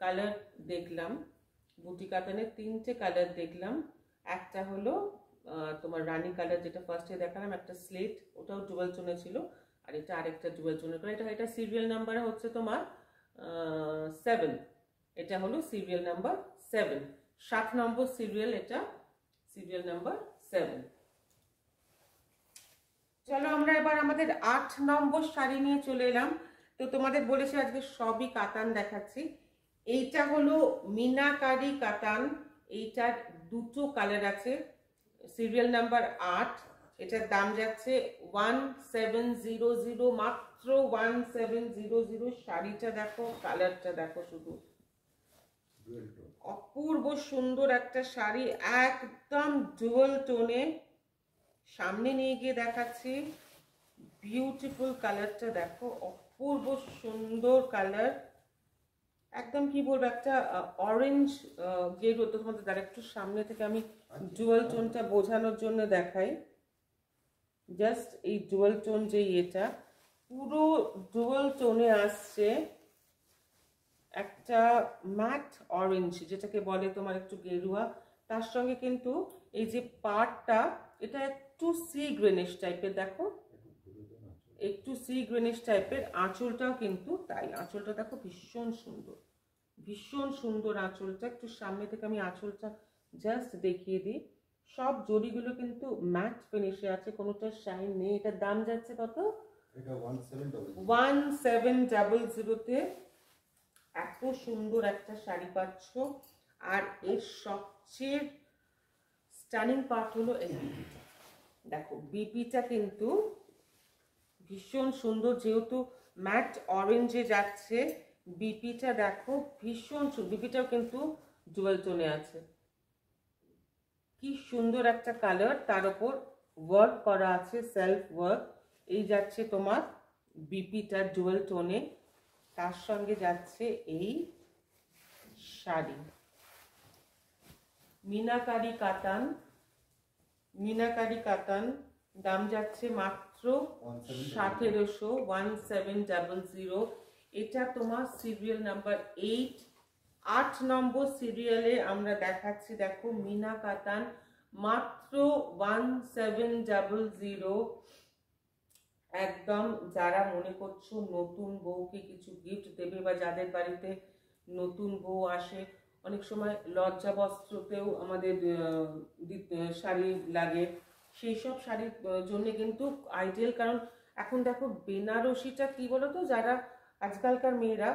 কালার দেখলাম, বুটি কাতানের তিনটে কালার দেখলাম। একটা হলো তোমার রানী কালার, যেটা ফার্স্টে দেখালাম, একটা স্লেট, ওটাও ডুয়াল টোনে ছিল, আর এটা আরেকটা ডুয়াল টোনের কালার। এটা সিরিয়াল নাম্বার হচ্ছে তোমার 7, এটা হলো সিরিয়াল নাম্বার 7, 7 নম্বর সিরিয়াল, এটা সিরিয়াল নাম্বার 7। চলো আমরা এবার আমাদের 8 নম্বর শাড়ি নিয়ে চলে এলাম। তো তোমাদের বলেছি আজকে সবই কাতান দেখাচ্ছি। এইটা হলো মিনাকারি কাতান, এইটার দুটো কালার আছে, সিরিয়াল নাম্বার 8, এটার দাম যাচ্ছে 1700, মাত্র 1700। শাড়িটা দেখো, কালারটা দেখো, শুধু অপূর্ব সুন্দর একটা শাড়ি, একদম ডুয়াল টোনে। সামনে নিয়ে গিয়ে দেখাচ্ছি, বিউটিফুল কালারটা দেখো, অপূর্ব সুন্দর কালার, একদম কি বলবো, একটা অরেঞ্জ গেরুয়া। তো তোমাদের দ্বারা একটু সামনে থেকে আমি ডুয়াল টোনটা বোঝানোর জন্য দেখাই। জাস্ট এই ডুয়াল টোন যে এটা পুরো ডুয়াল টোনে আসছে, একটা ম্যাট অরেঞ্জ যেটাকে বলে তোমার একটু গেরুয়া, তার সঙ্গে কিন্তু এই যে পাড়টা এটা একটু সি গ্রিনিশ টাইপের, দেখো একটু সি গ্রিনিশ টাইপের। আঁচলটাও কিন্তু তাই, আঁচলটা দেখো ভীষণ সুন্দর, ভীষণ সুন্দর আঁচলটা। একটু সামনে থেকে আমি আঁচলটা জাস্ট দেখিয়ে দিই। সব জড়িগুলো কিন্তু ম্যাট ফিনিশে আছে, কোনোটা শাইন নেই। এটার দাম যাচ্ছে কত? এটা 1700-তে এত সুন্দর একটা শাড়ি পাচ্ছ। আর এর সবচেয়ে স্টানিং পার্ট হলো এই বিপিটা। দেখো বিপিটা কিন্তু ভীষণ সুন্দর, যেহেতু ম্যাট অরেঞ্জে যাচ্ছে। বিপিটা দেখো ভীষণ সুন্দর, বিপিটাও কিন্তু ডুয়াল টোনে আছে। কি সুন্দর একটা কালার, তার উপর ওয়ার্ক করা আছে, সেলফ ওয়ার্ক। এই যাচ্ছে তোমার বিপিটা ডুয়াল টোনে, তার সঙ্গে যাচ্ছে এই শাড়ি মিনাকারি কাতান। মিনাকারি কাতান দাম যাচ্ছে মাত্র 1700। এটা তোমার সিরিয়াল নাম্বার 8 নম্বর সিরিয়ালে আমরা দেখাচ্ছি। দেখো মিনা কাতান মাত্র 1700। একদম যারা মনে করছো নতুন বউকে কিছু গিফট দেবে, বা যাদের বাড়িতে নতুন বউ আসে, অনেক সময় লজ্জা বস্ত্রতেও আমাদের শাড়ি লাগে, সেই সব শাড়ির জন্য কিন্তু আইডিয়াল। কারণ এখন দেখো বেনারসিটা কি বলতো, যারা আজকালকার মেয়েরা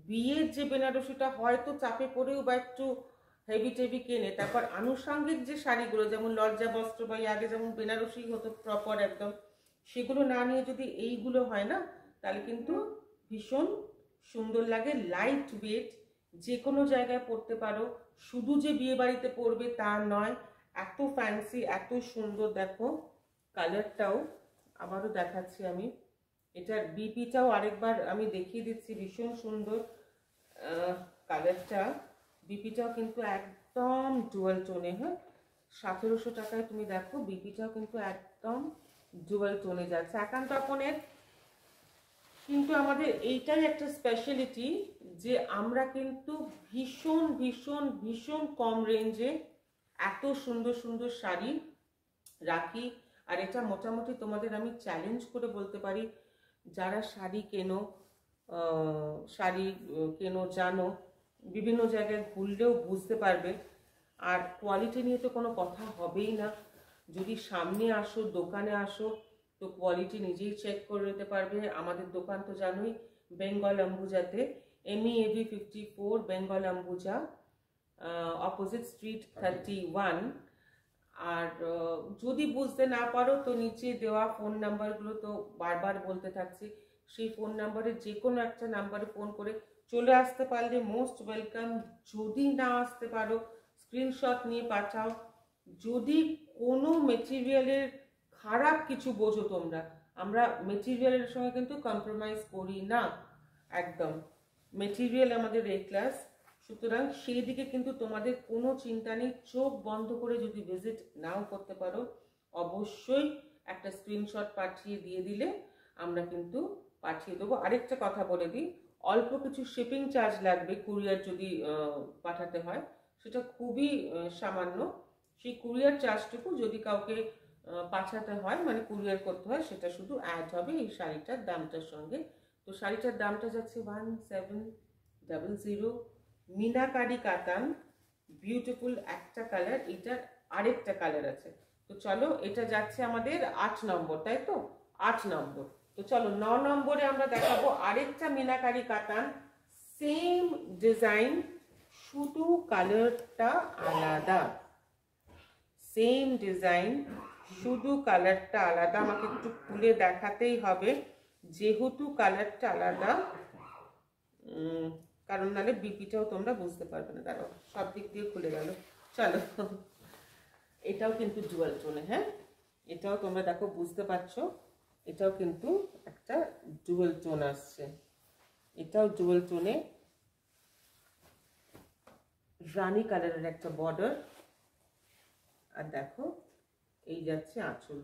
বিয়ের যে বেনারসিটা হয়তো চাপে পড়েও বা একটু হেভি টেভি কেনে, তারপর আনুষঙ্গিক যে শাড়িগুলো যেমন লজ্জা বস্ত্র বা আগে যেমন বেনারসি হতো প্রপার একদম, সেগুলো না নিয়ে যদি এইগুলো হয় না, তাহলে কিন্তু ভীষণ সুন্দর লাগে। লাইট ওয়েট, যে কোনো জায়গায় পরতে পারো, শুধু যে বিয়ে বাড়িতে পরবে তা নয়, এত ফ্যান্সি এত সুন্দর। দেখো কালারটাও আবারও দেখাচ্ছি আমি, এটার বিপিটাও আরেকবার আমি দেখিয়ে দিচ্ছি, ভীষণ সুন্দর কালারটা। বিপিটাও কিন্তু একদম ডুয়াল টোনে। হ্যাঁ, 1700 টাকায় তুমি দেখো বিপিটাও কিন্তু একদম ডুয়াল টোনে যাচ্ছে। একান্তপনের কিন্তু আমাদের এইটাই একটা স্পেশালিটি, যে আমরা কিন্তু ভীষণ ভীষণ ভীষণ কম রেঞ্জে এত সুন্দর সুন্দর শাড়ি রাখি। আর এটা মোটামুটি তোমাদের আমি চ্যালেঞ্জ করে বলতে পারি, যারা শাড়ি কেনো জানো, বিভিন্ন জায়গায় ঘুরলেও বুঝতে পারবে। আর কোয়ালিটি নিয়ে তো কোনো কথা হবেই না। যদি সামনে আসো, দোকানে আসো, তো কোয়ালিটি নিজেই চেক করে নিতে পারবে। আমাদের দোকান তো জানোই, বেঙ্গল অম্বুজাতে, MEAV 54 Bengal Ambuja, opposite street 31। আর যদি বুঝতে না পারো তো নিচে দেওয়া ফোন নাম্বারগুলো তো বারবার বলতে থাকছি, সেই ফোন নাম্বারে যে কোনো একটা নাম্বারে ফোন করে চলে আসতে পারলে মোস্ট ওয়েলকাম। যদি না আসতে পারো স্ক্রিনশট নিয়ে পাঠাও। যদি কোনো মেটেরিয়ালের খারাপ কিছু বোঝো তোমরা, আমরা মেটেরিয়ালের সঙ্গে কিন্তু কম্প্রোমাইজ করি না, একদম মেটেরিয়াল আমাদের এ ক্লাস। সুতরাং সেই দিকে কিন্তু তোমাদের কোনো চিন্তা নেই। চোখ বন্ধ করে যদি ভিজিট নাও করতে পারো, অবশ্যই একটা স্ক্রিনশট পাঠিয়ে দিয়ে দিলে আমরা কিন্তু পাঠিয়ে দেবো। আরেকটা কথা বলে দিই, অল্প কিছু শিপিং চার্জ লাগবে কুরিয়ার যদি পাঠাতে হয়, সেটা খুবই সামান্য। সেই কুরিয়ার চার্জটুকু যদি কাউকে পাঠাতে হয়, মানে কুরিয়ার করতে হয়, সেটা শুধু অ্যাড হবে এই শাড়িটার দামটার সঙ্গে। তো শাড়িটার দামটা যাচ্ছে 1700। মিনাকারি কাতান, বিউটিফুল একটা কালার, এটার আরেকটা কালার আছে। তো চলো, এটা যাচ্ছে আমাদের 8 নম্বর, তাই তো 8 নম্বর। তো চলো 9 নম্বরে আমরা দেখাবো আরেকটা মিনাকারি কাতান, সেম ডিজাইন, শুধু কালারটা আলাদা। সেম ডিজাইন, শুধু কালারটা আলাদা। আমাকে একটু খুলে দেখাতেই হবে, যেহেতু কালারটা আলাদা, কারণ নাহলে বিপিটাও তোমরা বুঝতে পারবে না। দাঁড়াও, সব দিক দিয়ে খুলে গেল। চলো, এটাও কিন্তু ডুয়াল টোনে। হ্যাঁ, এটাও তোমরা দেখো বুঝতে পারছো, এটাও কিন্তু একটা ডুয়াল টোন আসছে, এটাও ডুয়াল টোনে। রানী কালারের একটা বর্ডার। আর দেখো এই যাচ্ছে আঁচল,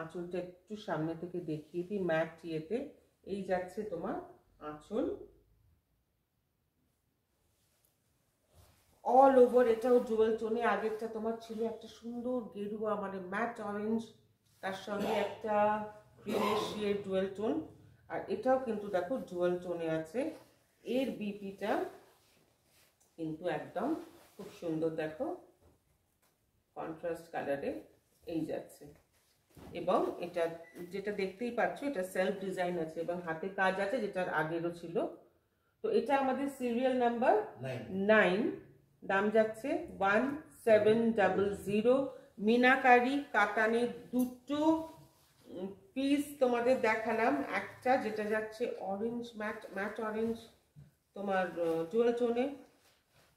আঁচলটা একটু সামনে থেকে দেখিয়ে দিই ম্যাট ইয়েতে। এই যাচ্ছে তোমার আঁচল, অল ওভার এটাও জুয়েল টোনে। আগেরটা তোমার ছিল একটা সুন্দর গেরুয়া মানে ম্যাট অরেঞ্জ, তার সঙ্গে একটা গ্রিনিশ ডুয়েল টোন। আর এটাও কিন্তু দেখো ডুয়েল টোনে আছে। এর বিপিটা কিন্তু একদম খুব সুন্দর, দেখো কন্ট্রাস্ট কালারে এই যাচ্ছে। এবং এটা যেটা দেখতেই পাচ্ছ এটা সেলফ ডিজাইন আছে এবং হাতে কাজ আছে, যেটার আগেরও ছিল। তো এটা আমাদের সিরিয়াল নাম্বার 9, দাম যাচ্ছে 1700। মিনাকারি কাতানের দুটো পিস তোমাদের দেখালাম, একটা যেটা যাচ্ছে অরেঞ্জ ম্যাট অরেঞ্জ তোমার জুয়েল টোনে,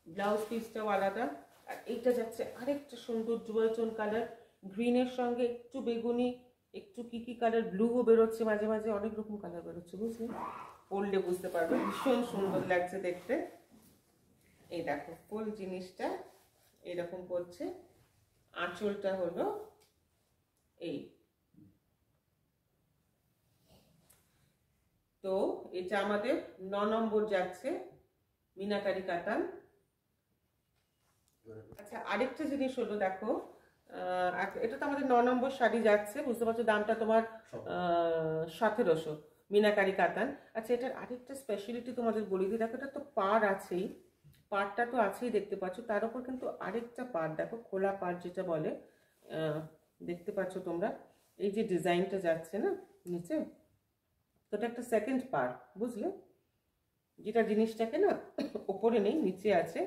ব্লাউজ পিসটাও আলাদা। আর এইটা যাচ্ছে আরেকটা সুন্দর জুয়েল টোন কালার, গ্রিনের সঙ্গে একটু বেগুনি, একটু কি কালার, ব্লুও বেরোচ্ছে মাঝে মাঝে, অনেক রকম কালার বেরোচ্ছে, বুঝলি? পরলে বুঝতে পারবে, ভীষণ সুন্দর লাগছে দেখতে। এই দেখো ফুল জিনিসটা এরকম করছে। আঁচলটা হলো এই। তো এটা আমাদের 9 নম্বর যাচ্ছে মিনাকারি কাতান। আচ্ছা আরেকটা জিনিস হলো দেখো, এটা তো আমাদের 9 নম্বর শাড়ি যাচ্ছে, বুঝতে পারছো দামটা তোমার 1700 মিনাকারি কাতান। আচ্ছা এটার আরেকটা স্পেশালিটি তোমাদের বলি দিই, দেখো এটা তো পাড় আছেই, পাড়টা তো আছেই দেখতে পাচ্ছ, তার উপর কিন্তু আরেকটা পাড় দেখো, খোলা পাড় যেটা বলে, দেখতে পাচ্ছ তোমরা এই যে ডিজাইনটা যাচ্ছে না নিচে, তো এটা একটা সেকেন্ড পাড়, বুঝলে? যেটা জিনিসটাকে না ওপরে নেই নিচে আছে,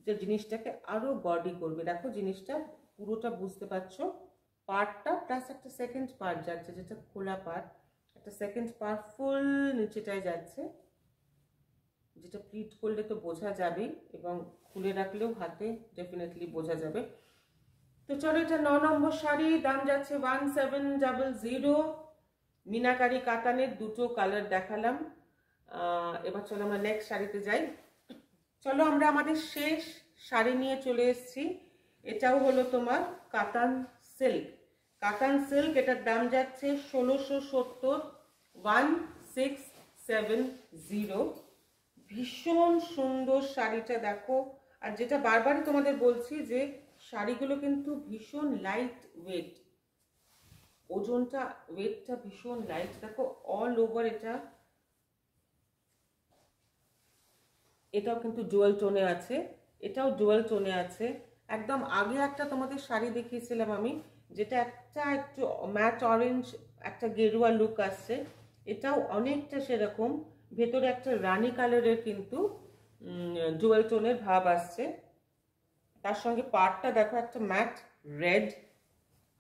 যে জিনিসটাকে আরো গডি করবে। দেখো জিনিসটা পুরোটা বুঝতে পারছো, পার্টটা প্লাস একটা সেকেন্ড পার্ট যাচ্ছে যেটা খোলা পার্ট, একটা সেকেন্ড পার্ট ফুল নিচেটায় যাচ্ছে, যেটা প্লিট করলে তো বোঝা যাবেই এবং খুলে রাখলেও হাতে ডেফিনেটলি বোঝা যাবে। তো চলো এটা 9 নম্বর শাড়ি, দাম যাচ্ছে 1700। মিনাকারি কাতানের দুটো কালার দেখালাম। এবার চলো আমরা নেক্সট শাড়িতে যাই। চলো আমরা আমাদের শেষ শাড়ি নিয়ে চলে এসেছি। এটাও হলো তোমার কাতান সিল্ক। কাতান সিল্ক, এটার দাম যাচ্ছে 1670, 1670। ভীষণ সুন্দর শাড়িটা দেখো। আর যেটা বারবারই তোমাদের বলছি যে শাড়িগুলো কিন্তু ভীষণ লাইট ওয়েট, ওজনটা ওয়েটটা ভীষণ লাইট। দেখো অল ওভার এটাও কিন্তু ডুয়াল টোনে আছে, এটাও ডুয়াল টোনে আছে। একদম আগে একটা তোমাদের শাড়ি দেখিয়েছিলাম আমি, যেটা একটা একটু ম্যাট অরেঞ্জ একটা গেরুয়া লুক আসছে, এটাও অনেকটা সেরকম, ভেতরে একটা রানী কালারের কিন্তু ডুয়াল টোনের ভাব আসছে। তার সঙ্গে পাড়টা দেখো একটা ম্যাট রেড।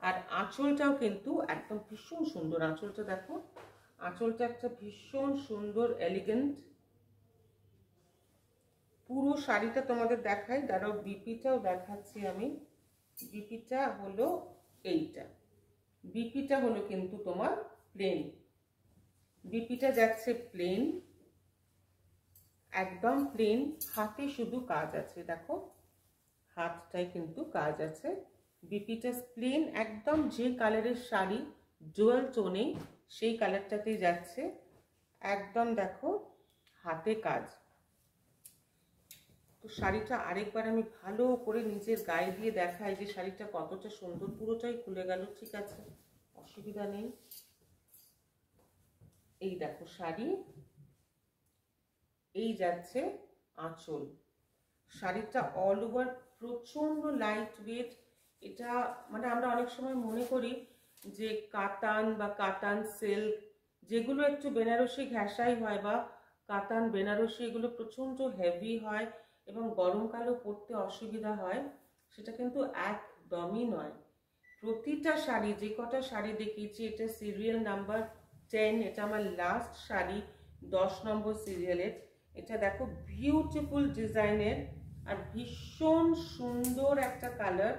আর আঁচলটাও কিন্তু একদম ভীষণ সুন্দর, আঁচলটা দেখো, আঁচলটা একটা ভীষণ সুন্দর এলিগেন্ট। পুরো শাড়িটা তোমাদের দেখাই, দাঁড়াও বিপিটাও দেখাচ্ছি আমি। বিপিটা হলো এইটা, বিপিটা হলো কিন্তু তোমার প্লেন, বিপিটা যাচ্ছে প্লেন, একদম প্লেন, হাতে শুধু কাজ আছে, দেখো হাতটায় কিন্তু কাজ আছে। বিপিটা প্লেন একদম, যে কালারের শাড়ি ডুয়াল টোনে সেই কালারটাতেই যাচ্ছে একদম, দেখো হাতে কাজ। তো শাড়িটা আরেকবার আমি ভালো করে নিজের গায়ে দিয়ে দেখাই যে শাড়িটা কতটা সুন্দর। পুরোটাই খুলে গেল, ঠিক আছে, অসুবিধা নেই। এই দেখো শাড়ি, এই যাচ্ছে আঁচল। শাড়িটা অল ওভার প্রচন্ড লাইট ওয়েট। এটা মানে আমরা অনেক সময় মনে করি যে কাতান বা কাতান সিল্ক যেগুলো একটু বেনারসি ঘেঁষাই হয় বা কাতান বেনারসি, এগুলো প্রচন্ড হেভি হয় এবং গরমকালেও পরতে অসুবিধা হয়, সেটা কিন্তু একদমই নয়। প্রতিটা শাড়ি, যে কটা শাড়ি দেখিয়েছি, এটা সিরিয়াল নাম্বার 10, এটা আমার লাস্ট শাড়ি 10 নম্বর সিরিয়ালের। এটা দেখো বিউটিফুল ডিজাইনের আর ভীষণ সুন্দর একটা কালার,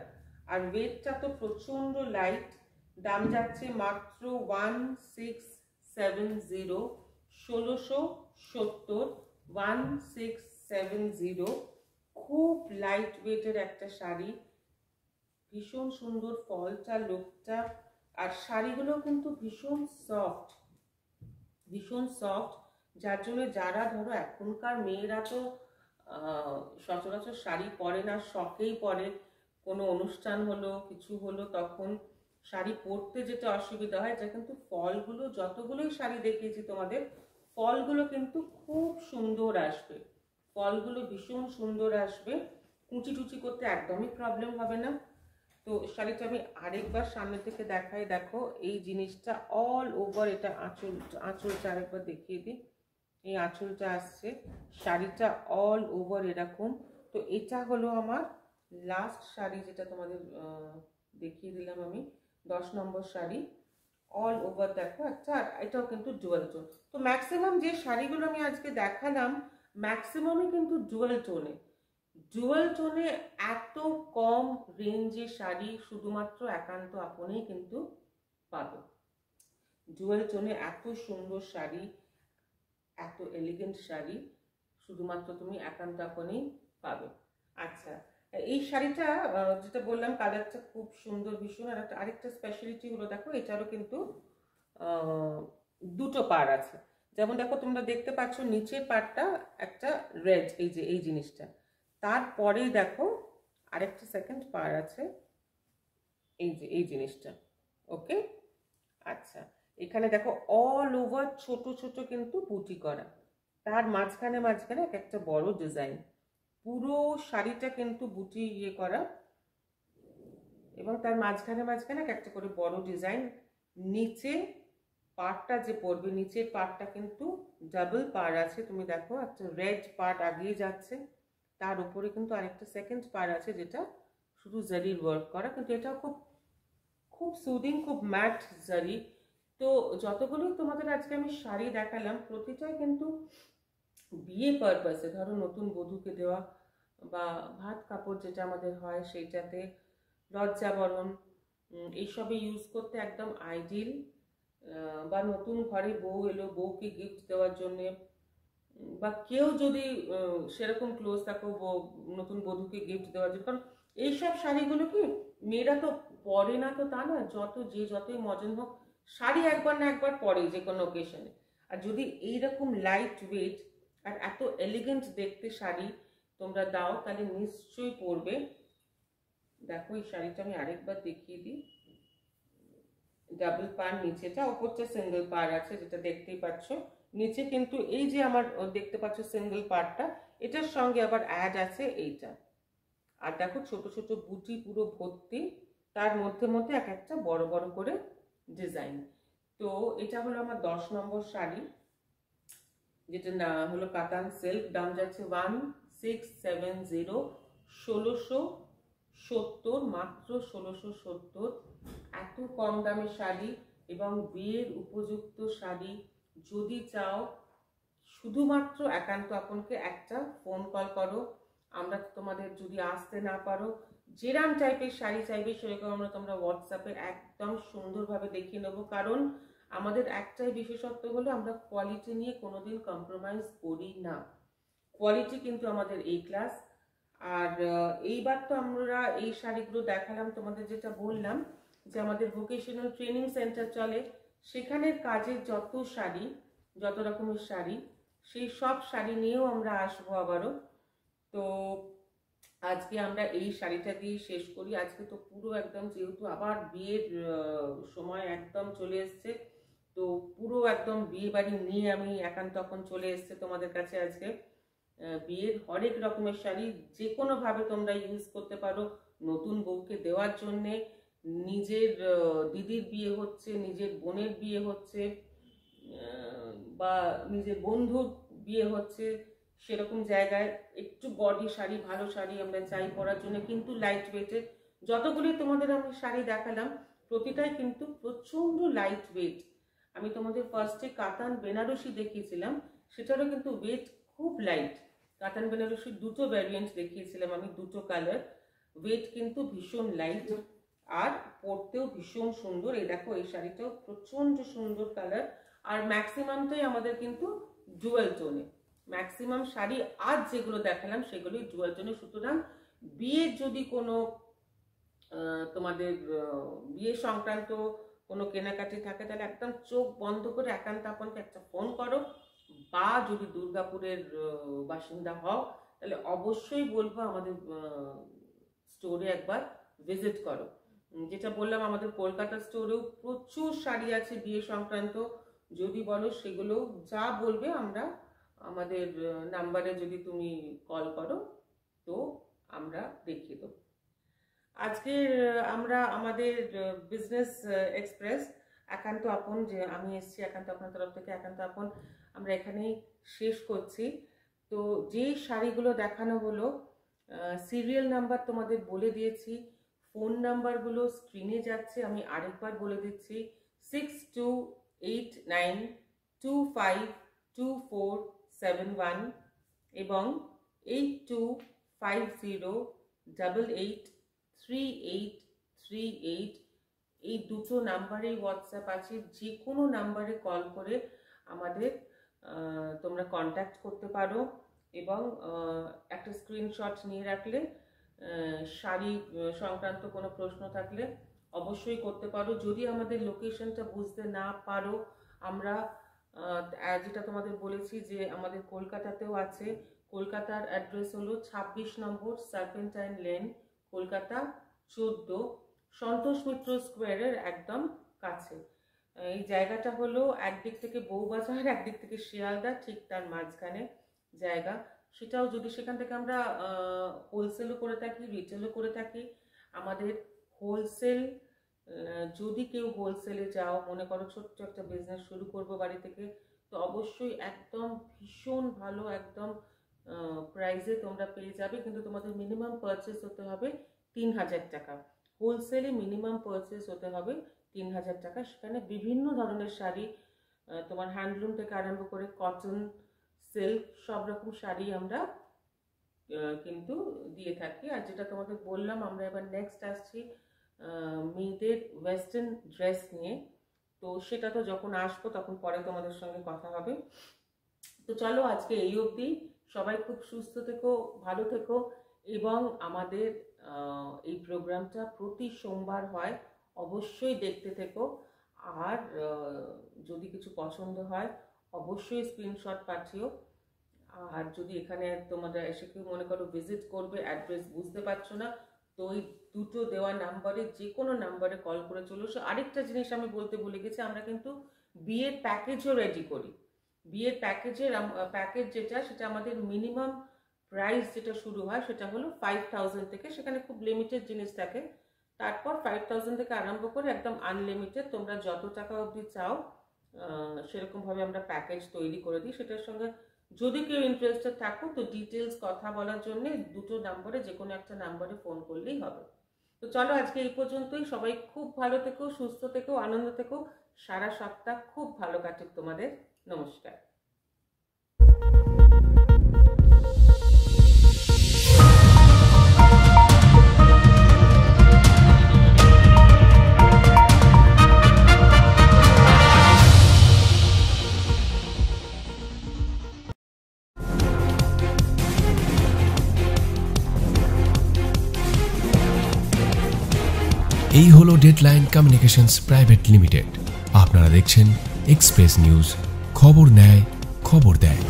আর ওয়েটটা তো প্রচন্ড লাইট। দাম যাচ্ছে মাত্র 1670, 1670, 1670। খুব লাইট ওয়েটের একটা শাড়ি, ভীষণ সুন্দর ফলটা, লুকটা, আর শাড়িগুলো কিন্তু ভীষণ সফট, যার জন্য যারা ধরো এখনকার মেয়েরা তো সচরাচর শাড়ি পরে না, শখেই পরে, কোনো অনুষ্ঠান হলো কিছু হলো তখন শাড়ি পরতে যেটা অসুবিধা হয়, যা কিন্তু ফলগুলো যতগুলোই শাড়ি দেখিয়েছি তোমাদের, ফলগুলো কিন্তু খুব সুন্দর আসবে, ফলগুলো ভীষণ সুন্দর আসবে, কুচি টুচি করতে একদমই প্রবলেম হবে না। তো শাড়িটা আমি আরেকবার সামনে থেকে দেখাই, দেখো এই জিনিসটা অল ওভার, এটা আঁচলটা আরেকবার দেখিয়ে দিই, এই আঁচলটা আসছে, শাড়িটা অল ওভার এরকম। তো এটা হলো আমার লাস্ট শাড়ি, যেটা তোমাদের দেখিয়ে দিলাম আমি, 10 নম্বর শাড়ি, অল ওভার দেখো একটা, আর এটাও কিন্তু ডুয়াল টোন। তো ম্যাক্সিমাম যে শাড়িগুলো আমি আজকে দেখালাম ম্যাক্সিমামই কিন্তু ডুয়াল টোনে। এত কম রেঞ্জে শাড়ি শুধুমাত্র একান্ত আপনেই কিন্তু পাবে। ডুয়াল টোনে এত সুন্দর শাড়ি, এত এলিগেন্ট শাড়ি শুধুমাত্র তুমি একান্ত আপনেই পাবে। আচ্ছা, এই শাড়িটা যেটা বললাম কালারটা খুব সুন্দর ভীষণ, আর আরেকটা স্পেশালিটি হলো দেখো এটারও কিন্তু দুটো পাড় আছে। যেমন দেখো তোমরা দেখতে পাচ্ছ নিচের পাড়টা একটা রেড, এই যে এই জিনিসটা, তারপরেই দেখো আরেকটা সেকেন্ড পাড় আছে, এই যে এই জিনিসটা। ওকে, আচ্ছা, এখানে দেখো অল ওভার ছোট ছোট কিন্তু বুটি করা, তার মাঝখানে এক একটা বড় ডিজাইন, পুরো শাড়িটা কিন্তু বুটি ইয়ে করা, এবং তার মাঝখানে এক একটা করে বড় ডিজাইন। নিচে পার্টটা যে পড়বে, নিচের পার্টটা কিন্তু ডাবল পাড় আছে, তুমি দেখো একটা রেড পার্ট আগিয়ে যাচ্ছে, তার উপরে কিন্তু আরেকটা সেকেন্ড পার্ট আছে যেটা শুধু জারির ওয়ার্ক করা, কিন্তু এটা খুব সুদিং, খুব ম্যাট জারি। তো যতগুলোই তোমাদের আজকে আমি শাড়ি দেখালাম প্রতিটাই কিন্তু বিয়ে পারপাসে, ধরো নতুন বধূকে দেওয়া, বা ভাত কাপড় যেটা আমাদের হয় সেইটাতে, লজ্জাবরণ, এইসবে ইউজ করতে একদম আইডিয়াল, বা নতুন ঘরে বউ এলো, বউকে গিফট দেওয়ার জন্যে, বা কেউ যদি সেরকম ক্লোজ থাকো নতুন বধূকে গিফট দেওয়ার জন্য। কারণ এইসব শাড়িগুলো কি মেয়েরা তো পরে না, তো তা না, যতই মডার্ন হোক শাড়ি একবার না একবার পরে যে কোনো ওকেশনে। আর যদি এইরকম লাইট ওয়েট আর এত এলিগেন্ট দেখতে শাড়ি তোমরা দাও তাহলে নিশ্চয়ই পরবে। দেখো এই শাড়িটা আমি আরেকবার দেখিয়ে দিই, ডাবল পার, নিচেটা, ওপরটা সিঙ্গেল পার আছে যেটা দেখতেই পাচ্ছ, নিচে কিন্তু এই যে আমার দেখতে পাচ্ছ সিঙ্গেল পারটা, এটার সঙ্গে আবার অ্যাড আছে এইটা, আর দেখো ছোট ছোট বুটি পুরো ভর্তি, তার মধ্যে এক একটা বড় বড় করে ডিজাইন। তো এটা হলো আমার 10 নম্বর শাড়ি, যেটা না হলো কাতান সিল্ক, দাম যাচ্ছে 1670, 1670, মাত্র 1670। এত কম দামের শাড়ি এবং বিয়ের উপযুক্ত শাড়ি যদি চাও, শুধুমাত্র একান্ত আপনকে একটা ফোন কল করো, আমরা তোমাদের যদি আসতে না পারো, যেরাম টাইপের শাড়ি চাইবে সেরকম আমরা তোমরা হোয়াটসঅ্যাপে একদম সুন্দরভাবে দেখিয়ে নেবো। কারণ আমাদের একটাই বিশেষত্ব হলো আমরা কোয়ালিটি নিয়ে কোনোদিন কম্প্রোমাইজ করি না, কোয়ালিটি কিন্তু আমাদের এই ক্লাস। আর এইবার তো আমরা এই শাড়িগুলো দেখালাম, তোমাদের যেটা বললাম যে আমাদের ভোকেশনাল ট্রেনিং সেন্টার চলে, সেখানে কাজের যত রকমের শাড়ি, সেই সব শাড়ি নিয়েও আমরা আসবো আবারও। তো আজকে আমরা এই শাড়িটা দিয়ে শেষ করি। আজকে তো পুরো একদম, যেহেতু আবার বিয়ের সময় একদম চলে এসছে, তো পুরো একদম বিয়ে বাড়ি নিয়ে আমি তখন চলে এসছে তোমাদের কাছে আজকে। বিয়ের হরেক রকমের শাড়ি যে কোনোভাবে তোমরা ইউজ করতে পারো, নতুন বউকে দেওয়ার জন্যে, নিজের দিদির বিয়ে হচ্ছে, নিজের বোনের বিয়ে হচ্ছে, বা নিজের বন্ধুর বিয়ে হচ্ছে, সেরকম জায়গায় একটু বডি শাড়ি, ভালো শাড়ি আমরা চাই পরার জন্য, কিন্তু লাইট ওয়েটের। যতগুলি তোমাদের আমি শাড়ি দেখালাম প্রতিটাই কিন্তু প্রচন্ড লাইট ওয়েট। আমি তোমাদের ফার্স্টে কাতান বেনারসি দেখিয়েছিলাম, সেটারও কিন্তু ওয়েট খুব লাইট। কাতান বেনারসির দুটো ভ্যারিয়েন্ট দেখিয়েছিলাম আমি, দুটো কালার, ওয়েট কিন্তু ভীষণ লাইট আর পরতেও ভীষণ সুন্দর। এই দেখো এই শাড়িটাও প্রচন্ড সুন্দর কালার, আর ম্যাক্সিমামটাই আমাদের কিন্তু ডুয়াল টোনে। ম্যাক্সিমাম শাড়ি আজ যেগুলো দেখালাম সেগুলোই ডুয়ার জন্য। সুতরাং বিয়ের যদি কোনো তোমাদের বিয়ে সংক্রান্ত কোনো কেনাকাটি থাকে তাহলে একদম চোখ বন্ধ করে একান্ত আপনকে একটা ফোন করো, বা যদি দুর্গাপুরের বাসিন্দা হও তাহলে অবশ্যই বলবো আমাদের স্টোরে একবার ভিজিট করো। যেটা বললাম, আমাদের কলকাতা স্টোরেও প্রচুর শাড়ি আছে বিয়ে সংক্রান্ত। যদি বলো সেগুলো যা বলবে আমরা আমাদের নাম্বারে যদি তুমি কল করো তো আমরা দেখিয়ে দেবো। আজকে আমরা আমাদের বিজনেস এক্সপ্রেস একান্ত আপন, যে আমি এসেছি একান্ত আপনার তরফ থেকে একান্ত আপন, আমরা এখানেই শেষ করছি। তো যে শাড়িগুলো দেখানো হলো সিরিয়াল নাম্বার তোমাদের বলে দিয়েছি, ফোন নাম্বারগুলো স্ক্রিনে যাচ্ছে, আমি আরেকবার বলে দিচ্ছি 6289252471 এবং 8250883838। এই দুটো নাম্বারেই হোয়াটসঅ্যাপ আছে, যে কোনো নাম্বারে কল করে আমাদের তোমরা কন্ট্যাক্ট করতে পারো এবং একটা স্ক্রিনশট নিয়ে রাখলে শাড়ি সংক্রান্ত কোনো প্রশ্ন থাকলে অবশ্যই করতে পারো। যদি আমাদের লোকেশনটা বুঝতে না পারো, আমরা যেটা তোমাদের বলেছি যে আমাদের কলকাতাতেও আছে। কলকাতার অ্যাড্রেস হলো 26 নম্বর সার্পেন্টাইন লেন, কলকাতা 14, সন্তোষ মিত্র স্কোয়ারের একদম কাছে। এই জায়গাটা হলো একদিক থেকে বউবাজার, একদিক থেকে শিয়ালদা, ঠিক তার মাঝখানে জায়গা। সেটাও যদি সেখান থেকে আমরা হোলসেলও করে থাকি, রিটেলও করে থাকি। আমাদের হোলসেল, যদি কেউ হোলসেলে যাও, মনে করো ছোট্ট একটা বিজনেস শুরু করবো বাড়ি থেকে, তো অবশ্যই একদম ভীষণ ভালো একদম প্রাইসে তোমরা পেয়ে যাবে। কিন্তু তোমাদের মিনিমাম পারচেস হতে হবে 3000 টাকা। হোলসেলে মিনিমাম পারচেস হতে হবে 3000 টাকা। সেখানে বিভিন্ন ধরনের শাড়ি, তোমার হ্যান্ডলুম থেকে আরম্ভ করে কটন, সিল্ক, সব রকম শাড়ি আমরা কিন্তু দিয়ে থাকি। আর যেটা তোমাদের বললাম, আমরা এবার নেক্সট আসছি মেয়েদের ওয়েস্টার্ন ড্রেস নিয়ে। তো সেটা তো যখন আসবো তখন পরে তোমাদের সঙ্গে কথা হবে। তো চলো আজকে এই অবধি। সবাই খুব সুস্থ থেকো, ভালো থেকো এবং আমাদের এই প্রোগ্রামটা প্রতি সোমবার হয়, অবশ্যই দেখতে থেকো। আর যদি কিছু পছন্দ হয় অবশ্যই স্ক্রিনশট পাঠিও। আর যদি এখানে তোমরা এসে কেউ মনে করো ভিজিট করবে, অ্যাড্রেস বুঝতে পারছো না, তো ওই দুটো দেওয়া নাম্বারে যে কোনো নাম্বারে কল করে চলে এসো। আরেকটা জিনিস আমি বলতে ভুলে গেছি, আমরা কিন্তু বিয়ের প্যাকেজও রেডি করি। বিয়ের প্যাকেজ যেটা, সেটা আমাদের মিনিমাম প্রাইস যেটা শুরু হয় সেটা হলো 5000 থেকে। সেখানে খুব লিমিটেড জিনিস থাকে। তারপর 5000 থেকে আরম্ভ করে একদম আনলিমিটেড, তোমরা যত টাকা অবধি চাও সেরকমভাবে আমরা প্যাকেজ তৈরি করে দিই। সেটার সঙ্গে যদি কেউ ইন্টারেস্টেড থাকো তো ডিটেলস কথা বলার জন্য দুটো নাম্বারে যে কোনো একটা নাম্বারে ফোন করলেই হবে। তো চলো আজকে এই পর্যন্তই। সবাই খুব ভালো থেকো, সুস্থ থেকো, আনন্দ থেকো। সারা সপ্তাহ খুব ভালো কাটুক তোমাদের। নমস্কার। এই হলো ডেডলাইন কমিউনিকেশনস প্রাইভেট লিমিটেড। আপনারা দেখছেন এক্সপ্রেস নিউজ, খবর নেয়, খবর দেয়।